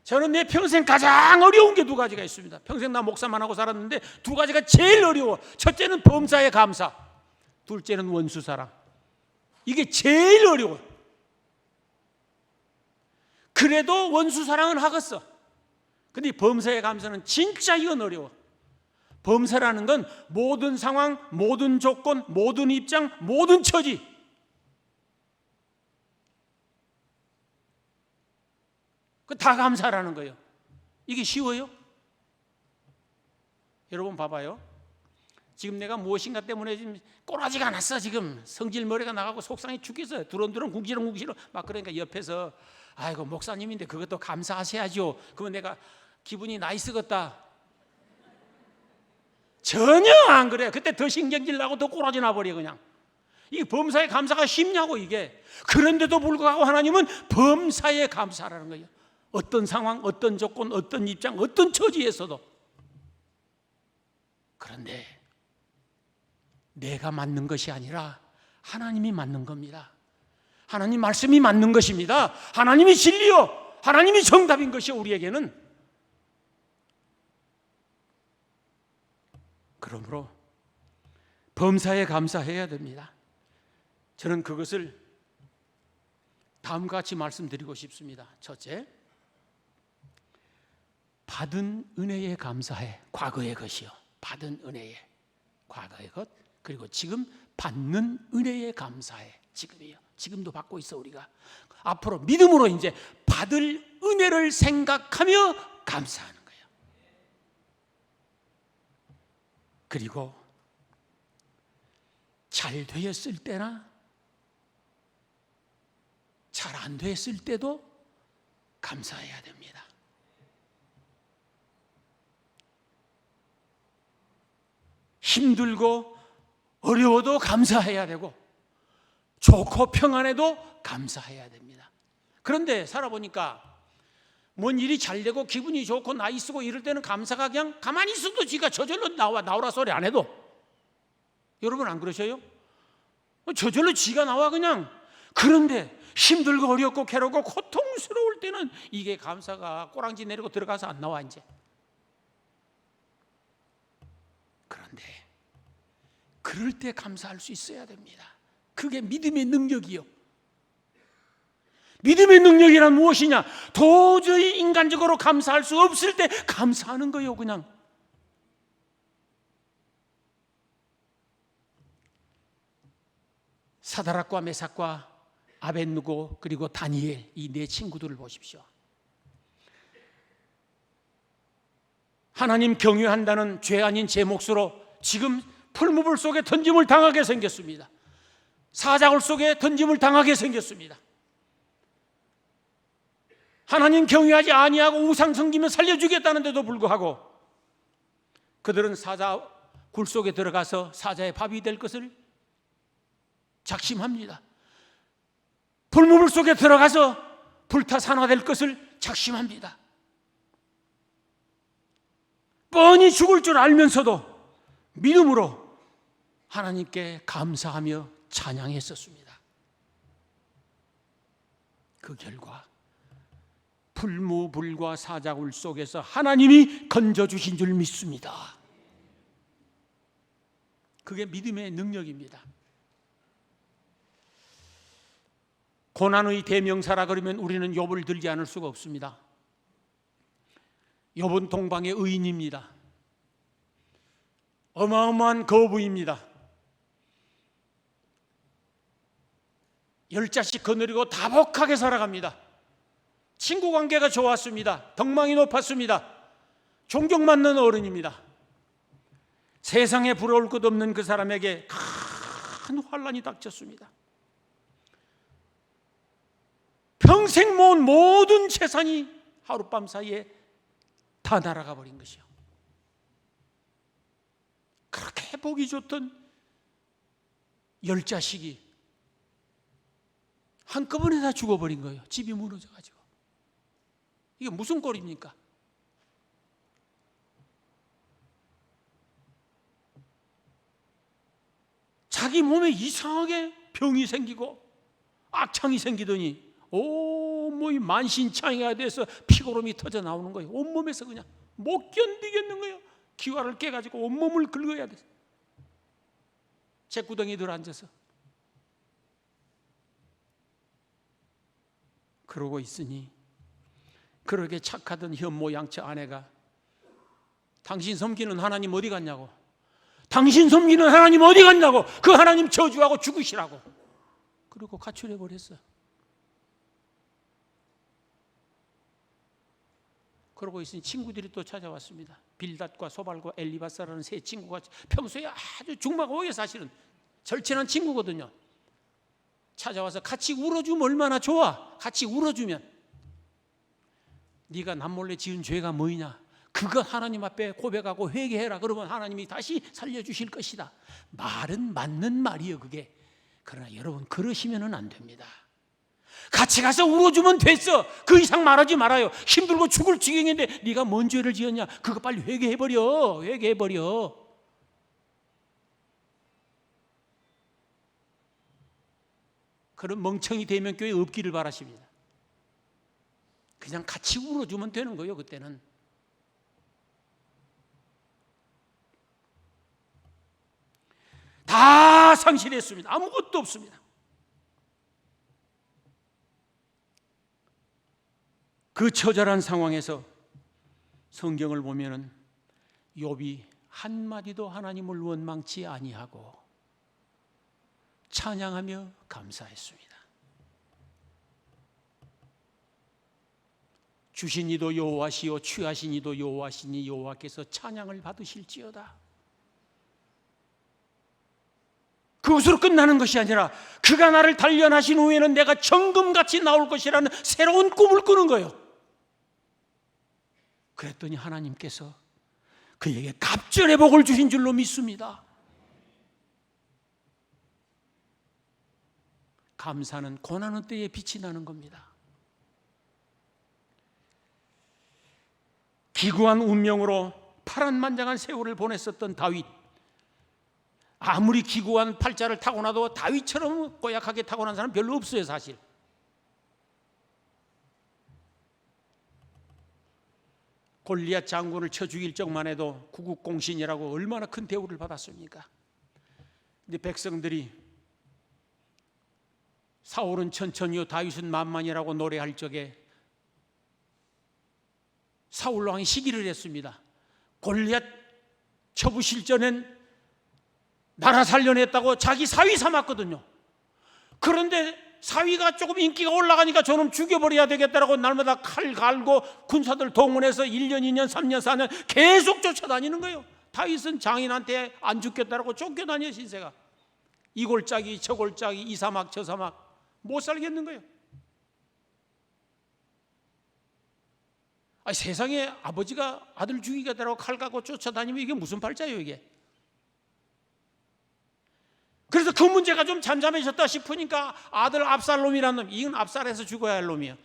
저는 내 평생 가장 어려운 게 두 가지가 있습니다. 평생 나 목사만 하고 살았는데 두 가지가 제일 어려워. 첫째는 범사에 감사, 둘째는 원수사랑. 이게 제일 어려워. 그래도 원수사랑은 하겠어. 근데 범사에 감사는 진짜 이건 어려워. 범사라는 건 모든 상황, 모든 조건, 모든 입장, 모든 처지, 그 다 감사라는 거예요. 이게 쉬워요? 여러분 봐봐요. 지금 내가 무엇인가 때문에 지금 꼬라지가 났어. 지금 성질머리가 나가고 속상해 죽겠어요. 두런두런 궁시렁궁시렁 막. 그러니까 옆에서 아이고 목사님인데 그것도 감사하셔야죠. 그러면 내가 기분이 나이스겠다. 전혀 안 그래요. 그때 더 신경질 나고 더 꼬라지 나버려 그냥. 이 범사에 감사가 쉽냐고 이게. 그런데도 불구하고 하나님은 범사에 감사라는 거예요. 어떤 상황, 어떤 조건, 어떤 입장, 어떤 처지에서도. 그런데 내가 맞는 것이 아니라 하나님이 맞는 겁니다. 하나님 말씀이 맞는 것입니다. 하나님이 진리요, 하나님이 정답인 것이요, 우리에게는. 그러므로 범사에 감사해야 됩니다. 저는 그것을 다음과 같이 말씀드리고 싶습니다. 첫째, 받은 은혜에 감사해. 과거의 것이요, 받은 은혜에, 과거의 것. 그리고 지금 받는 은혜에 감사해. 지금이요, 지금도 받고 있어 우리가. 앞으로 믿음으로 이제 받을 은혜를 생각하며 감사하는 거예요. 그리고 잘 되었을 때나 잘 안 됐을 때도 감사해야 됩니다. 힘들고 어려워도 감사해야 되고 좋고 평안해도 감사해야 됩니다. 그런데 살아보니까 뭔 일이 잘 되고 기분이 좋고 나이 쓰고 이럴 때는 감사가 그냥 가만히 있어도 지가 저절로 나오라 소리 안 해도. 여러분 안 그러셔요? 저절로 지가 나와 그냥. 그런데 힘들고 어렵고 괴롭고 고통스러울 때는 이게 감사가 꼬랑지 내리고 들어가서 안 나와 이제. 그런데 그럴 때 감사할 수 있어야 됩니다. 그게 믿음의 능력이요. 믿음의 능력이란 무엇이냐? 도저히 인간적으로 감사할 수 없을 때 감사하는 거예요, 그냥. 사드락과 메삭과 아벳느고 그리고 다니엘, 이 네 친구들을 보십시오. 하나님 경유한다는 죄 아닌 제 몫으로 지금 풀무불 속에 던짐을 당하게 생겼습니다. 사자굴 속에 던짐을 당하게 생겼습니다. 하나님 경유하지 아니하고 우상 섬기며 살려주겠다는데도 불구하고 그들은 사자굴 속에 들어가서 사자의 밥이 될 것을 작심합니다. 풀무불 속에 들어가서 불타산화될 것을 작심합니다. 뻔히 죽을 줄 알면서도 믿음으로 하나님께 감사하며 찬양했었습니다. 그 결과 풀무불과 사자굴 속에서 하나님이 건져주신 줄 믿습니다. 그게 믿음의 능력입니다. 고난의 대명사라 그러면 우리는 욥을 들지 않을 수가 없습니다. 욥은 동방의 의인입니다. 어마어마한 거부입니다. 10자씩 거느리고 다복하게 살아갑니다. 친구 관계가 좋았습니다. 덕망이 높았습니다. 존경받는 어른입니다. 세상에 부러울 것 없는 그 사람에게 큰 환난이 닥쳤습니다. 평생 모은 모든 재산이 하룻밤 사이에 다 날아가 버린 것이요. 그렇게 보기 좋던 10자식이 한꺼번에 다 죽어버린 거예요. 집이 무너져가지고. 이게 무슨 꼴입니까? 자기 몸에 이상하게 병이 생기고 악창이 생기더니 온몸이 만신창이가 돼서 피고름이 터져 나오는 거예요. 온몸에서 그냥 못 견디겠는 거예요. 기와를 깨가지고 온몸을 긁어야 돼. 쇳구덩이 들 앉아서 그러고 있으니 그렇게 착하던 현모양처 아내가 당신 섬기는 하나님 어디 갔냐고, 당신 섬기는 하나님 어디 갔냐고, 그 하나님 저주하고 죽으시라고 그러고 가출해 버렸어. 그러고 있으니 친구들이 또 찾아왔습니다. 빌닷과 소발과 엘리바사라는 세 친구가 평소에 아주 중마고하게 사실은 절친한 친구거든요. 찾아와서 같이 울어주면 얼마나 좋아. 같이 울어주면 네가 남몰래 지은 죄가 뭐이냐, 그거 하나님 앞에 고백하고 회개해라. 그러면 하나님이 다시 살려주실 것이다. 말은 맞는 말이에요 그게. 그러나 여러분 그러시면 안 됩니다. 같이 가서 울어주면 됐어. 그 이상 말하지 말아요. 힘들고 죽을 지경인데 네가 뭔 죄를 지었냐, 그거 빨리 회개해버려. 회개해버려. 그런 멍청이 대면교회 없기를 바라십니다. 그냥 같이 울어주면 되는 거예요 그때는. 다 상실했습니다. 아무것도 없습니다. 그 처절한 상황에서 성경을 보면은 욥이 한마디도 하나님을 원망치 아니하고 찬양하며 감사했습니다. 주신 이도 여호와시요 취하신 이도 여호와시니 여호와께서 찬양을 받으실지어다. 그것으로 끝나는 것이 아니라 그가 나를 단련하신 후에는 내가 정금같이 나올 것이라는 새로운 꿈을 꾸는 거예요. 그랬더니 하나님께서 그에게 갑절의 복을 주신 줄로 믿습니다. 감사는 고난의 때에 빛이 나는 겁니다. 기구한 운명으로 파란만장한 세월을 보냈었던 다윗, 아무리 기구한 팔자를 타고나도 다윗처럼 고약하게 타고난 사람 별로 없어요 사실. 골리앗 장군을 쳐 죽일 적만 해도 구국공신이라고 얼마나 큰 대우를 받았습니까? 근데 백성들이 사울은 천천히요 다윗은 만만이라고 노래할 적에 사울 왕이 시기를 했습니다. 골리앗 쳐부실 전엔 나라 살려냈다고 자기 사위 삼았거든요. 그런데 사위가 조금 인기가 올라가니까 저놈 죽여버려야 되겠다라고 날마다 칼 갈고 군사들 동원해서 1년, 2년, 3년, 4년 계속 쫓아다니는 거예요. 다윗은 장인한테 안 죽겠다라고 쫓겨다녀 신세가. 이 골짜기 저 골짜기 이 사막 저 사막 못 살겠는 거예요. 아니, 세상에 아버지가 아들 죽이겠다라고 칼 갈고 쫓아다니면 이게 무슨 팔자예요 이게. 그래서 그 문제가 좀 잠잠해졌다 싶으니까 아들 압살롬이라는 놈, 이건 압살해서 죽어야 할 놈이에요.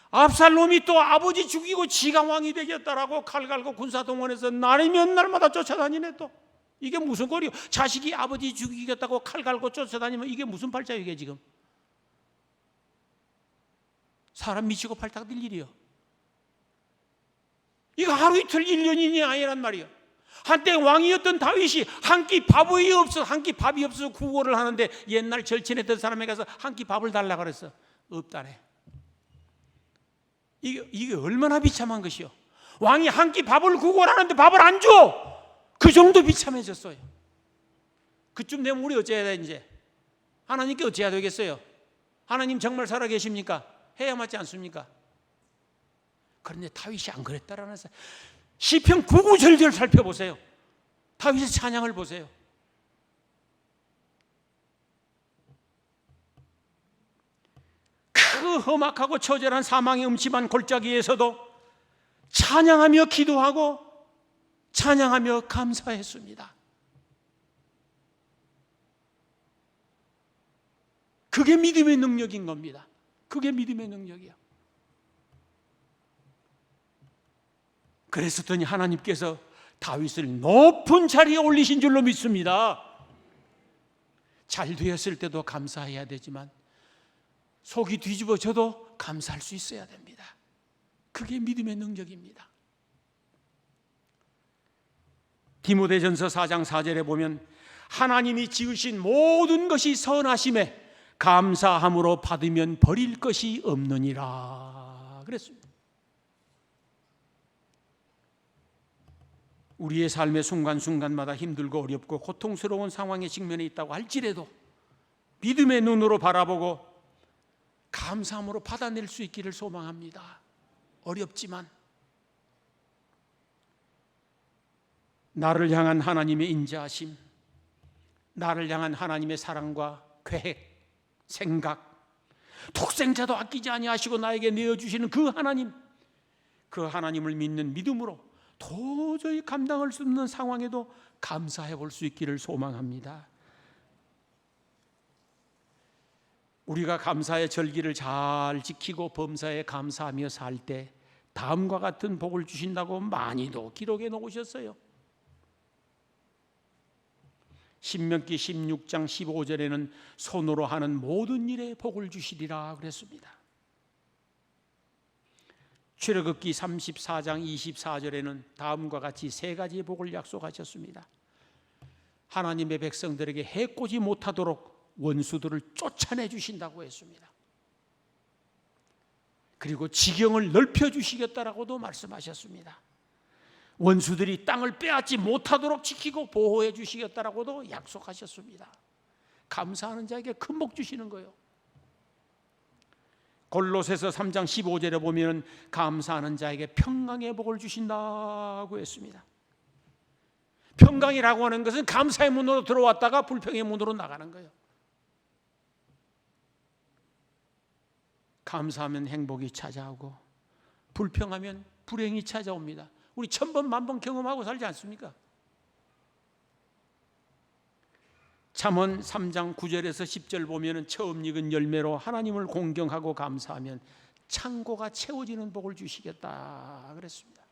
압살롬이 또 아버지 죽이고 지가 왕이 되겠다라고 칼 갈고 군사 동원해서 날이면 날마다 쫓아다니네 또. 이게 무슨 꼴이요? 자식이 아버지 죽이겠다고 칼 갈고 쫓아다니면 이게 무슨 팔자예요 이게 지금. 사람 미치고 팔딱 뛸 일이요. 이거 하루 이틀 1년이 아니란 말이에요. 한때 왕이었던 다윗이 한 끼 밥이 없어서 구걸을 하는데 옛날 절친했던 사람에 가서 한 끼 밥을 달라고 그랬어. 없다네. 이게 얼마나 비참한 것이요. 왕이 한 끼 밥을 구걸하는데 밥을 안 줘. 그 정도 비참해졌어요. 그쯤 되면 우리 어째야 돼 이제. 하나님께 어째야 되겠어요. 하나님 정말 살아계십니까? 해야 맞지 않습니까? 그런데 다윗이 안 그랬다라는 사람. 시편 9구절절 살펴보세요. 다윗의 찬양을 보세요. 그 험악하고 처절한 사망의 음침한 골짜기에서도 찬양하며 기도하고 찬양하며 감사했습니다. 그게 믿음의 능력인 겁니다. 그게 믿음의 능력이야. 그랬더니 하나님께서 다윗을 높은 자리에 올리신 줄로 믿습니다. 잘 되었을 때도 감사해야 되지만 속이 뒤집어져도 감사할 수 있어야 됩니다. 그게 믿음의 능력입니다. 디모데전서 4장 4절에 보면 하나님이 지으신 모든 것이 선하심에 감사함으로 받으면 버릴 것이 없느니라 그랬습니다. 우리의 삶의 순간순간마다 힘들고 어렵고 고통스러운 상황에 직면해 있다고 할지라도 믿음의 눈으로 바라보고 감사함으로 받아낼 수 있기를 소망합니다. 어렵지만 나를 향한 하나님의 인자하심, 나를 향한 하나님의 사랑과 계획, 생각, 독생자도 아끼지 아니하시고 나에게 내어주시는 그 하나님, 그 하나님을 믿는 믿음으로 도저히 감당할 수 없는 상황에도 감사해 볼 수 있기를 소망합니다. 우리가 감사의 절기를 잘 지키고 범사에 감사하며 살 때 다음과 같은 복을 주신다고 많이도 기록해 놓으셨어요. 신명기 16장 15절에는 손으로 하는 모든 일에 복을 주시리라 그랬습니다. 출애굽기 34장 24절에는 다음과 같이 세 가지의 복을 약속하셨습니다. 하나님의 백성들에게 해코지 못하도록 원수들을 쫓아내 주신다고 했습니다. 그리고 지경을 넓혀 주시겠다라고도 말씀하셨습니다. 원수들이 땅을 빼앗지 못하도록 지키고 보호해 주시겠다라고도 약속하셨습니다. 감사하는 자에게 큰 복 주시는 거예요. 골로새서 3장 15절에 보면 감사하는 자에게 평강의 복을 주신다고 했습니다. 평강이라고 하는 것은 감사의 문으로 들어왔다가 불평의 문으로 나가는 거예요. 감사하면 행복이 찾아오고 불평하면 불행이 찾아옵니다. 우리 1000번 만번 경험하고 살지 않습니까? 잠언 3장 9절에서 10절 보면 처음 익은 열매로 하나님을 공경하고 감사하면 창고가 채워지는 복을 주시겠다 그랬습니다.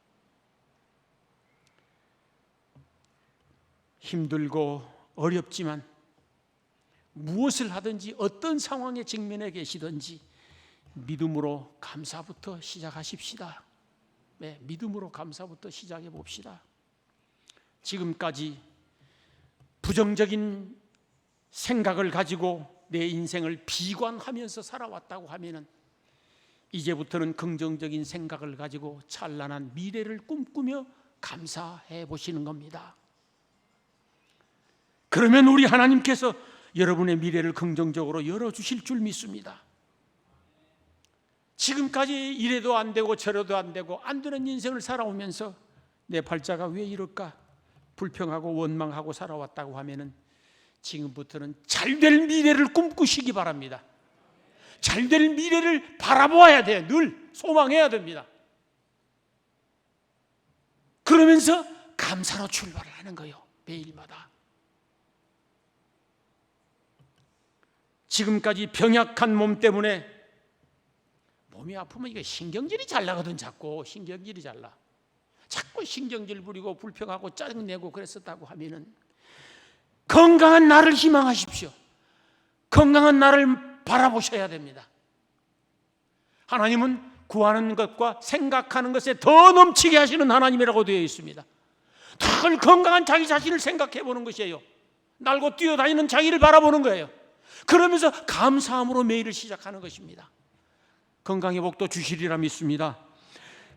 힘들고 어렵지만 무엇을 하든지 어떤 상황에 직면해 계시든지 믿음으로 감사부터 시작하십시다. 네, 믿음으로 감사부터 시작해 봅시다. 지금까지 부정적인 생각을 가지고 내 인생을 비관하면서 살아왔다고 하면은 이제부터는 긍정적인 생각을 가지고 찬란한 미래를 꿈꾸며 감사해 보시는 겁니다. 그러면 우리 하나님께서 여러분의 미래를 긍정적으로 열어주실 줄 믿습니다. 지금까지 이래도 안 되고 저래도 안 되고 안 되는 인생을 살아오면서 내 팔자가 왜 이럴까 불평하고 원망하고 살아왔다고 하면은 지금부터는 잘될 미래를 꿈꾸시기 바랍니다. 잘될 미래를 바라보아야 돼요. 늘 소망해야 됩니다. 그러면서 감사로 출발을 하는 거예요. 매일마다. 지금까지 병약한 몸 때문에 몸이 아프면 이게 신경질이 잘 나거든. 자꾸 신경질이 잘 나. 자꾸 신경질 부리고 불평하고 짜증내고 그랬었다고 하면은 건강한 나를 희망하십시오. 건강한 나를 바라보셔야 됩니다. 하나님은 구하는 것과 생각하는 것에 더 넘치게 하시는 하나님이라고 되어 있습니다. 늘 건강한 자기 자신을 생각해 보는 것이에요. 날고 뛰어다니는 자기를 바라보는 거예요. 그러면서 감사함으로 매일을 시작하는 것입니다. 건강의 복도 주시리라 믿습니다.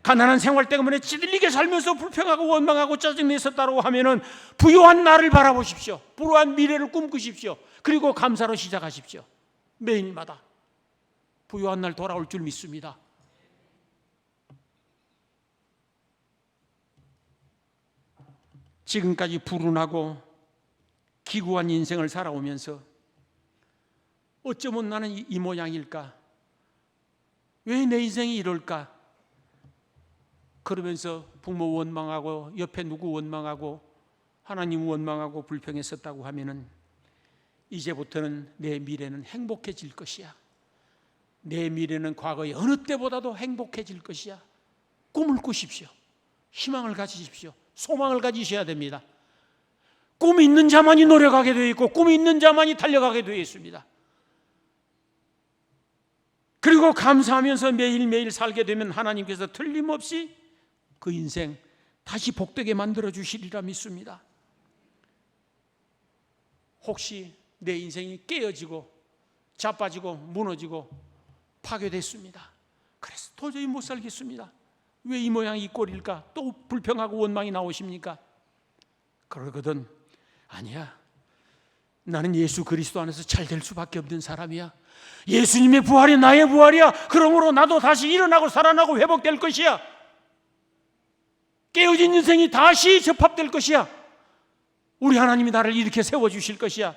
가난한 생활 때문에 찌들리게 살면서 불평하고 원망하고 짜증냈었다고 하면은 부유한 나를 바라보십시오. 불우한 미래를 꿈꾸십시오. 그리고 감사로 시작하십시오. 매일마다 부유한 날 돌아올 줄 믿습니다. 지금까지 불운하고 기구한 인생을 살아오면서 어쩌면 나는 이 모양일까? 왜 내 인생이 이럴까? 그러면서 부모 원망하고 옆에 누구 원망하고 하나님 원망하고 불평했었다고 하면은 이제부터는 내 미래는 행복해질 것이야. 내 미래는 과거의 어느 때보다도 행복해질 것이야. 꿈을 꾸십시오. 희망을 가지십시오. 소망을 가지셔야 됩니다. 꿈이 있는 자만이 노력하게 되어 있고 꿈이 있는 자만이 달려가게 되어 있습니다. 그리고 감사하면서 매일매일 살게 되면 하나님께서 틀림없이 그 인생 다시 복되게 만들어 주시리라 믿습니다. 혹시 내 인생이 깨어지고 자빠지고 무너지고 파괴됐습니다. 그래서 도저히 못 살겠습니다. 왜 이 모양이 이 꼴일까? 또 불평하고 원망이 나오십니까? 그러거든. 아니야. 나는 예수 그리스도 안에서 잘 될 수밖에 없는 사람이야. 예수님의 부활이 나의 부활이야. 그러므로 나도 다시 일어나고 살아나고 회복될 것이야. 깨어진 인생이 다시 접합될 것이야. 우리 하나님이 나를 이렇게 세워주실 것이야.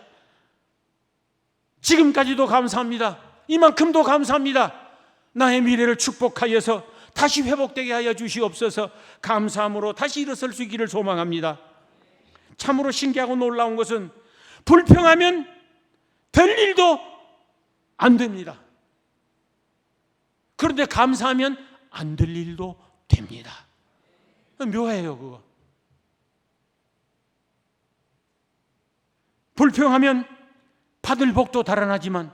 지금까지도 감사합니다. 이만큼도 감사합니다. 나의 미래를 축복하여서 다시 회복되게 하여 주시옵소서. 감사함으로 다시 일어설 수 있기를 소망합니다. 참으로 신기하고 놀라운 것은 불평하면 될 일도 안 됩니다. 그런데 감사하면 안 될 일도 됩니다. 묘해요, 그거. 불평하면 받을 복도 달아나지만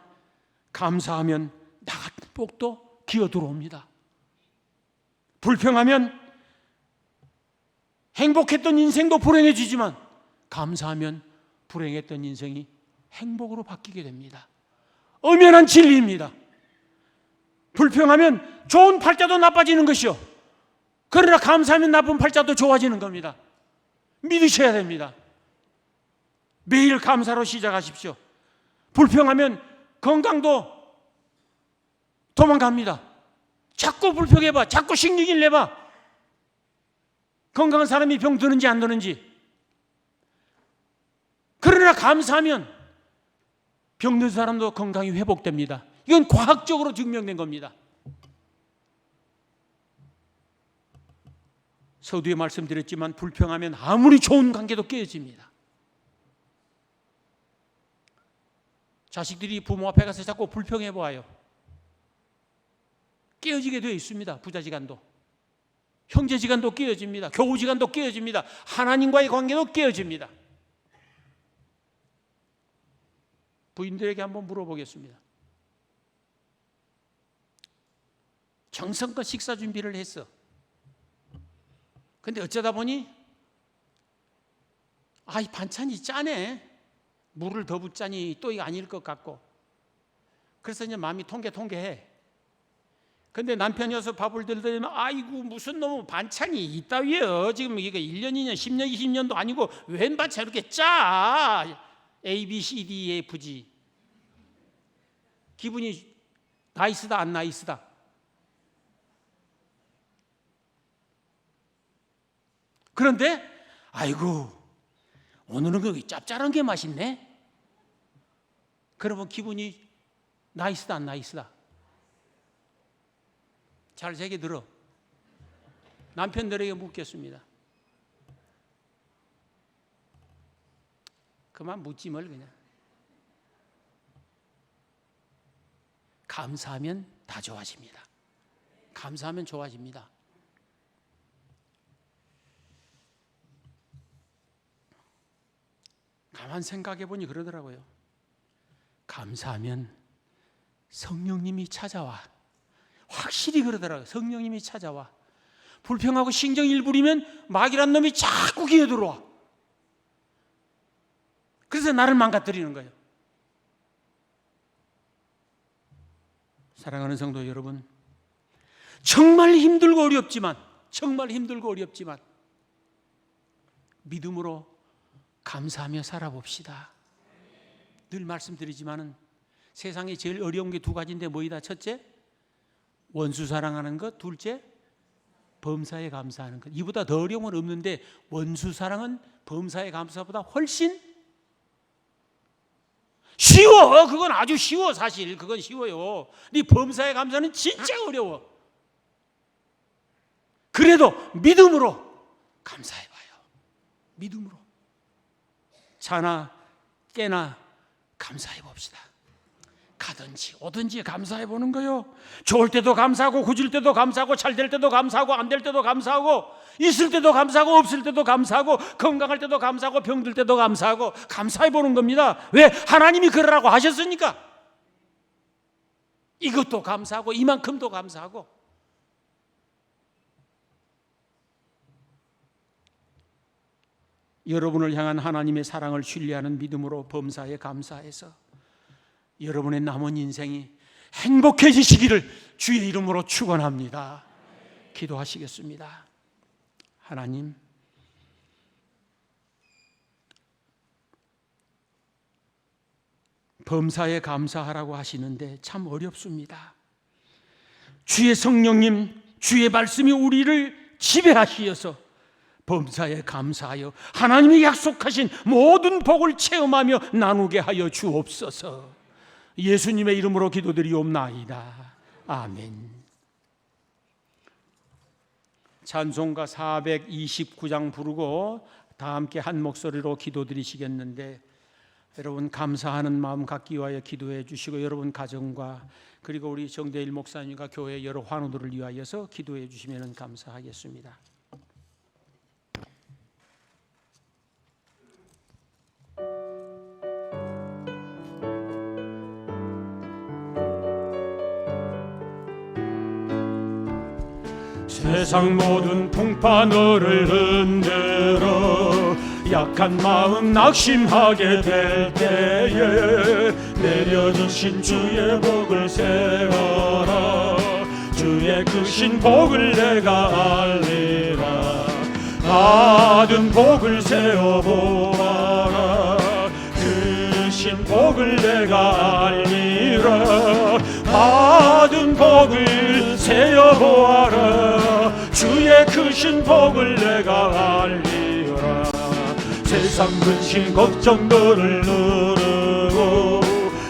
감사하면 나 같은 복도 기어 들어옵니다. 불평하면 행복했던 인생도 불행해지지만 감사하면 불행했던 인생이 행복으로 바뀌게 됩니다. 엄연한 진리입니다. 불평하면 좋은 팔자도 나빠지는 것이요, 그러나 감사하면 나쁜 팔자도 좋아지는 겁니다. 믿으셔야 됩니다. 매일 감사로 시작하십시오. 불평하면 건강도 도망갑니다. 자꾸 불평해봐. 자꾸 신경질 내봐. 건강한 사람이 병 드는지 안 드는지. 그러나 감사하면 병든 사람도 건강이 회복됩니다. 이건 과학적으로 증명된 겁니다. 서두에 말씀드렸지만 불평하면 아무리 좋은 관계도 깨어집니다. 자식들이 부모 앞에 가서 자꾸 불평해 보아요. 깨어지게 되어 있습니다. 부자지간도, 형제지간도 깨어집니다. 교우지간도 깨어집니다. 하나님과의 관계도 깨어집니다. 부인들에게 한번 물어보겠습니다. 정성껏 식사 준비를 했어. 근데 어쩌다 보니 이 반찬이 짜네. 물을 더 붓자니 또 이거 아닐 것 같고. 그래서 이제 마음이 통쾌해. 근데 남편이 와서 밥을 들더니 아이고 무슨 놈의 반찬이 있다위요. 지금 이거 1년, 2년, 10년, 20년도 아니고 웬 반찬 이렇게 짜. A, B, C, D, E, F, G. 기분이 나이스다 안 나이스다. 그런데 아이고 오늘은 그 짭짤한 게 맛있네. 그러면 기분이 나이스다 안 나이스다. 잘 새겨 들어. 남편들에게 묻겠습니다. 그만 묻지 뭘 그냥. 감사하면 다 좋아집니다. 감사하면 좋아집니다. 가만 생각해 보니 그러더라고요. 감사하면 성령님이 찾아와. 확실히 그러더라고요. 성령님이 찾아와. 불평하고 신경일 부리면 마귀란 놈이 자꾸 기어들어와. 그래서 나를 망가뜨리는 거예요. 사랑하는 성도 여러분, 정말 힘들고 어렵지만 믿음으로 감사하며 살아봅시다. 늘 말씀드리지만은 세상에 제일 어려운 게 두 가지인데 뭐이다? 첫째, 원수 사랑하는 것. 둘째, 범사에 감사하는 것. 이보다 더 어려운 건 없는데 원수 사랑은 범사에 감사보다 훨씬 쉬워. 그건 아주 쉬워. 사실 그건 쉬워요. 네 범사에 감사는 진짜 어려워. 그래도 믿음으로 감사해봐요. 믿음으로 차나 깨나 감사해봅시다. 가든지 오든지 감사해보는 거요. 좋을 때도 감사하고 굳을 때도 감사하고 잘 될 때도 감사하고 안 될 때도 감사하고 있을 때도 감사하고 없을 때도 감사하고 건강할 때도 감사하고 병들 때도 감사하고 감사해보는 겁니다. 왜? 하나님이 그러라고 하셨으니까. 이것도 감사하고 이만큼도 감사하고. 여러분을 향한 하나님의 사랑을 신뢰하는 믿음으로 범사에 감사해서 여러분의 남은 인생이 행복해지시기를 주의 이름으로 축원합니다. 기도하시겠습니다. 하나님, 범사에 감사하라고 하시는데 참 어렵습니다. 주의 성령님, 주의 말씀이 우리를 지배하시어서 범사에 감사하여 하나님이 약속하신 모든 복을 체험하며 나누게 하여 주옵소서. 예수님의 이름으로 기도드리옵나이다. 아멘. 찬송가 429장 부르고 다 함께 한 목소리로 기도드리시겠는데, 여러분 감사하는 마음 갖기 위하여 기도해 주시고, 여러분 가정과 그리고 우리 정대일 목사님과 교회 여러 환우들을 위하여서 기도해 주시면 감사하겠습니다. 세상 모든 풍파 너를 흔들어 약한 마음 낙심하게 될 때에 내려주신 주의 복을 세워라. 주의 크신 복을 내가 알리라. 받은 복을 세워보아라. 크신 복을 내가 알리라. 받은 복을 세어보아라. 주의 크신 복을 내가 알리라. 세상 근심 걱정 너를 누르고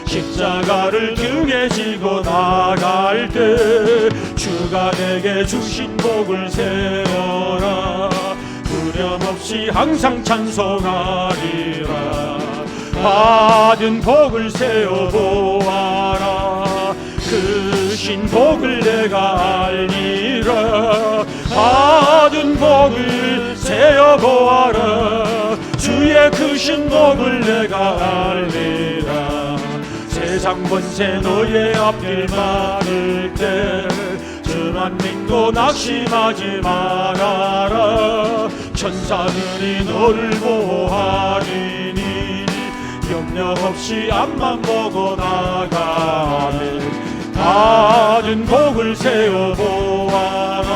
십자가를 등에 지고 나갈 때 주가 내게 주신 복을 세워라. 두려움 없이 항상 찬송하리라. 받은 복을 세어보아라. 크신 복을 내가 알리라. 받은 복을 세어보아라. 주의 크신 복을 내가 알리라. 세상 번세 너의 앞길 막을 때 주만 믿고 낙심하지 말아라. 천사들이 너를 보호하리니 염려 없이 앞만 보고 나가면 받은 복을 세어보아라.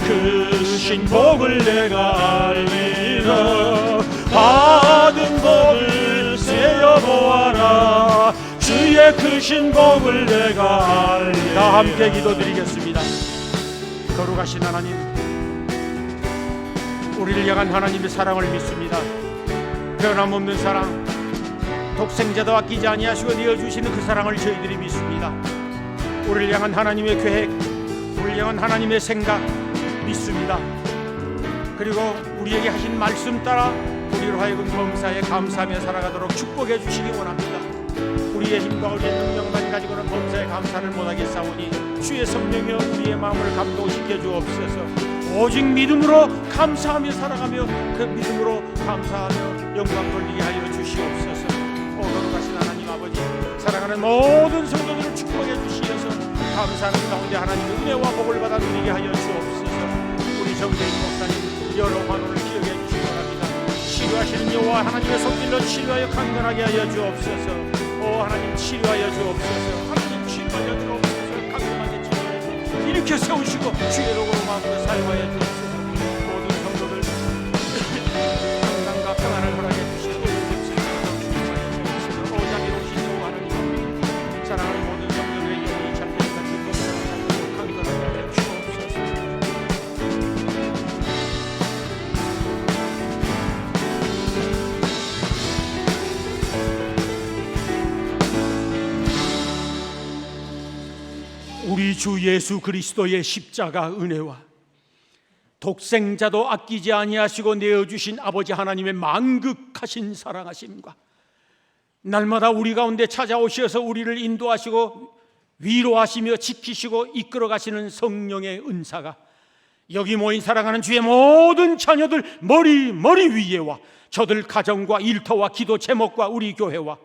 크신 복을 내가 알리라. 받은 복을 세어보아라. 주의 크신 복을 내가 알리라. 다 함께 기도드리겠습니다. 거룩하신 하나님, 우리를 향한 하나님의 사랑을 믿습니다. 변함없는 사랑, 독생자도 아끼지 아니하시고 내어주시는 그 사랑을 저희들이 믿습니다. 우리를 향한 하나님의 계획, 우리를 향한 하나님의 생각 믿습니다. 그리고 우리에게 하신 말씀 따라 우리로 하여금 범사에 감사하며 살아가도록 축복해 주시기 원합니다. 우리의 힘과 우리의 능력만 가지고는 범사에 감사를 못하겠사오니 주의 성령이여 우리의 마음을 감동시켜 주옵소서. 오직 믿음으로 감사하며 살아가며 그 믿음으로 감사하며 영광 돌리게 하여 주시옵소서. 오 거룩하신 하나님 아버지, 사랑하는 모든 성도들을 축복해 주시어서 감사하는 가운데 하나님의 은혜와 복을 받아 누리게 하여 주옵소서. 우리 정대인 목사님 여러 환호를 기억해 주시기 바랍니다. 치료하시는 여호와 하나님의 손길로 치료하여 강건하게 하여 주옵소서. 오 하나님 치료하여 주옵소서. 하나님 치료하여 주옵소서. 강건하게 치료하여 주옵소서. 일으켜 세우시고 주의 이름으로 마음으로 사용하여 주옵소서. 모든 성도들 평강과 평안을 허락해 주시고 오자비로우신 여호와 하나님 사랑하는 모든 성도들의 영이 잘되는 것을 강건하게 하여 주옵소서. 우리 주 예수 그리스도의 십자가 은혜와 독생자도 아끼지 아니하시고 내어주신 아버지 하나님의 만극하신 사랑하심과 날마다 우리 가운데 찾아오셔서 우리를 인도하시고 위로하시며 지키시고 이끌어 가시는 성령의 은사가 여기 모인 사랑하는 주의 모든 자녀들 머리 위에와 저들 가정과 일터와 기도 제목과 우리 교회와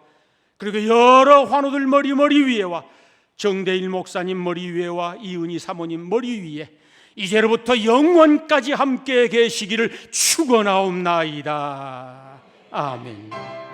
그리고 여러 환우들 머리 위에와 정대일 목사님 머리 위에와 이은희 사모님 머리 위에 이제로부터 영원까지 함께 계시기를 축원하옵나이다. 아멘.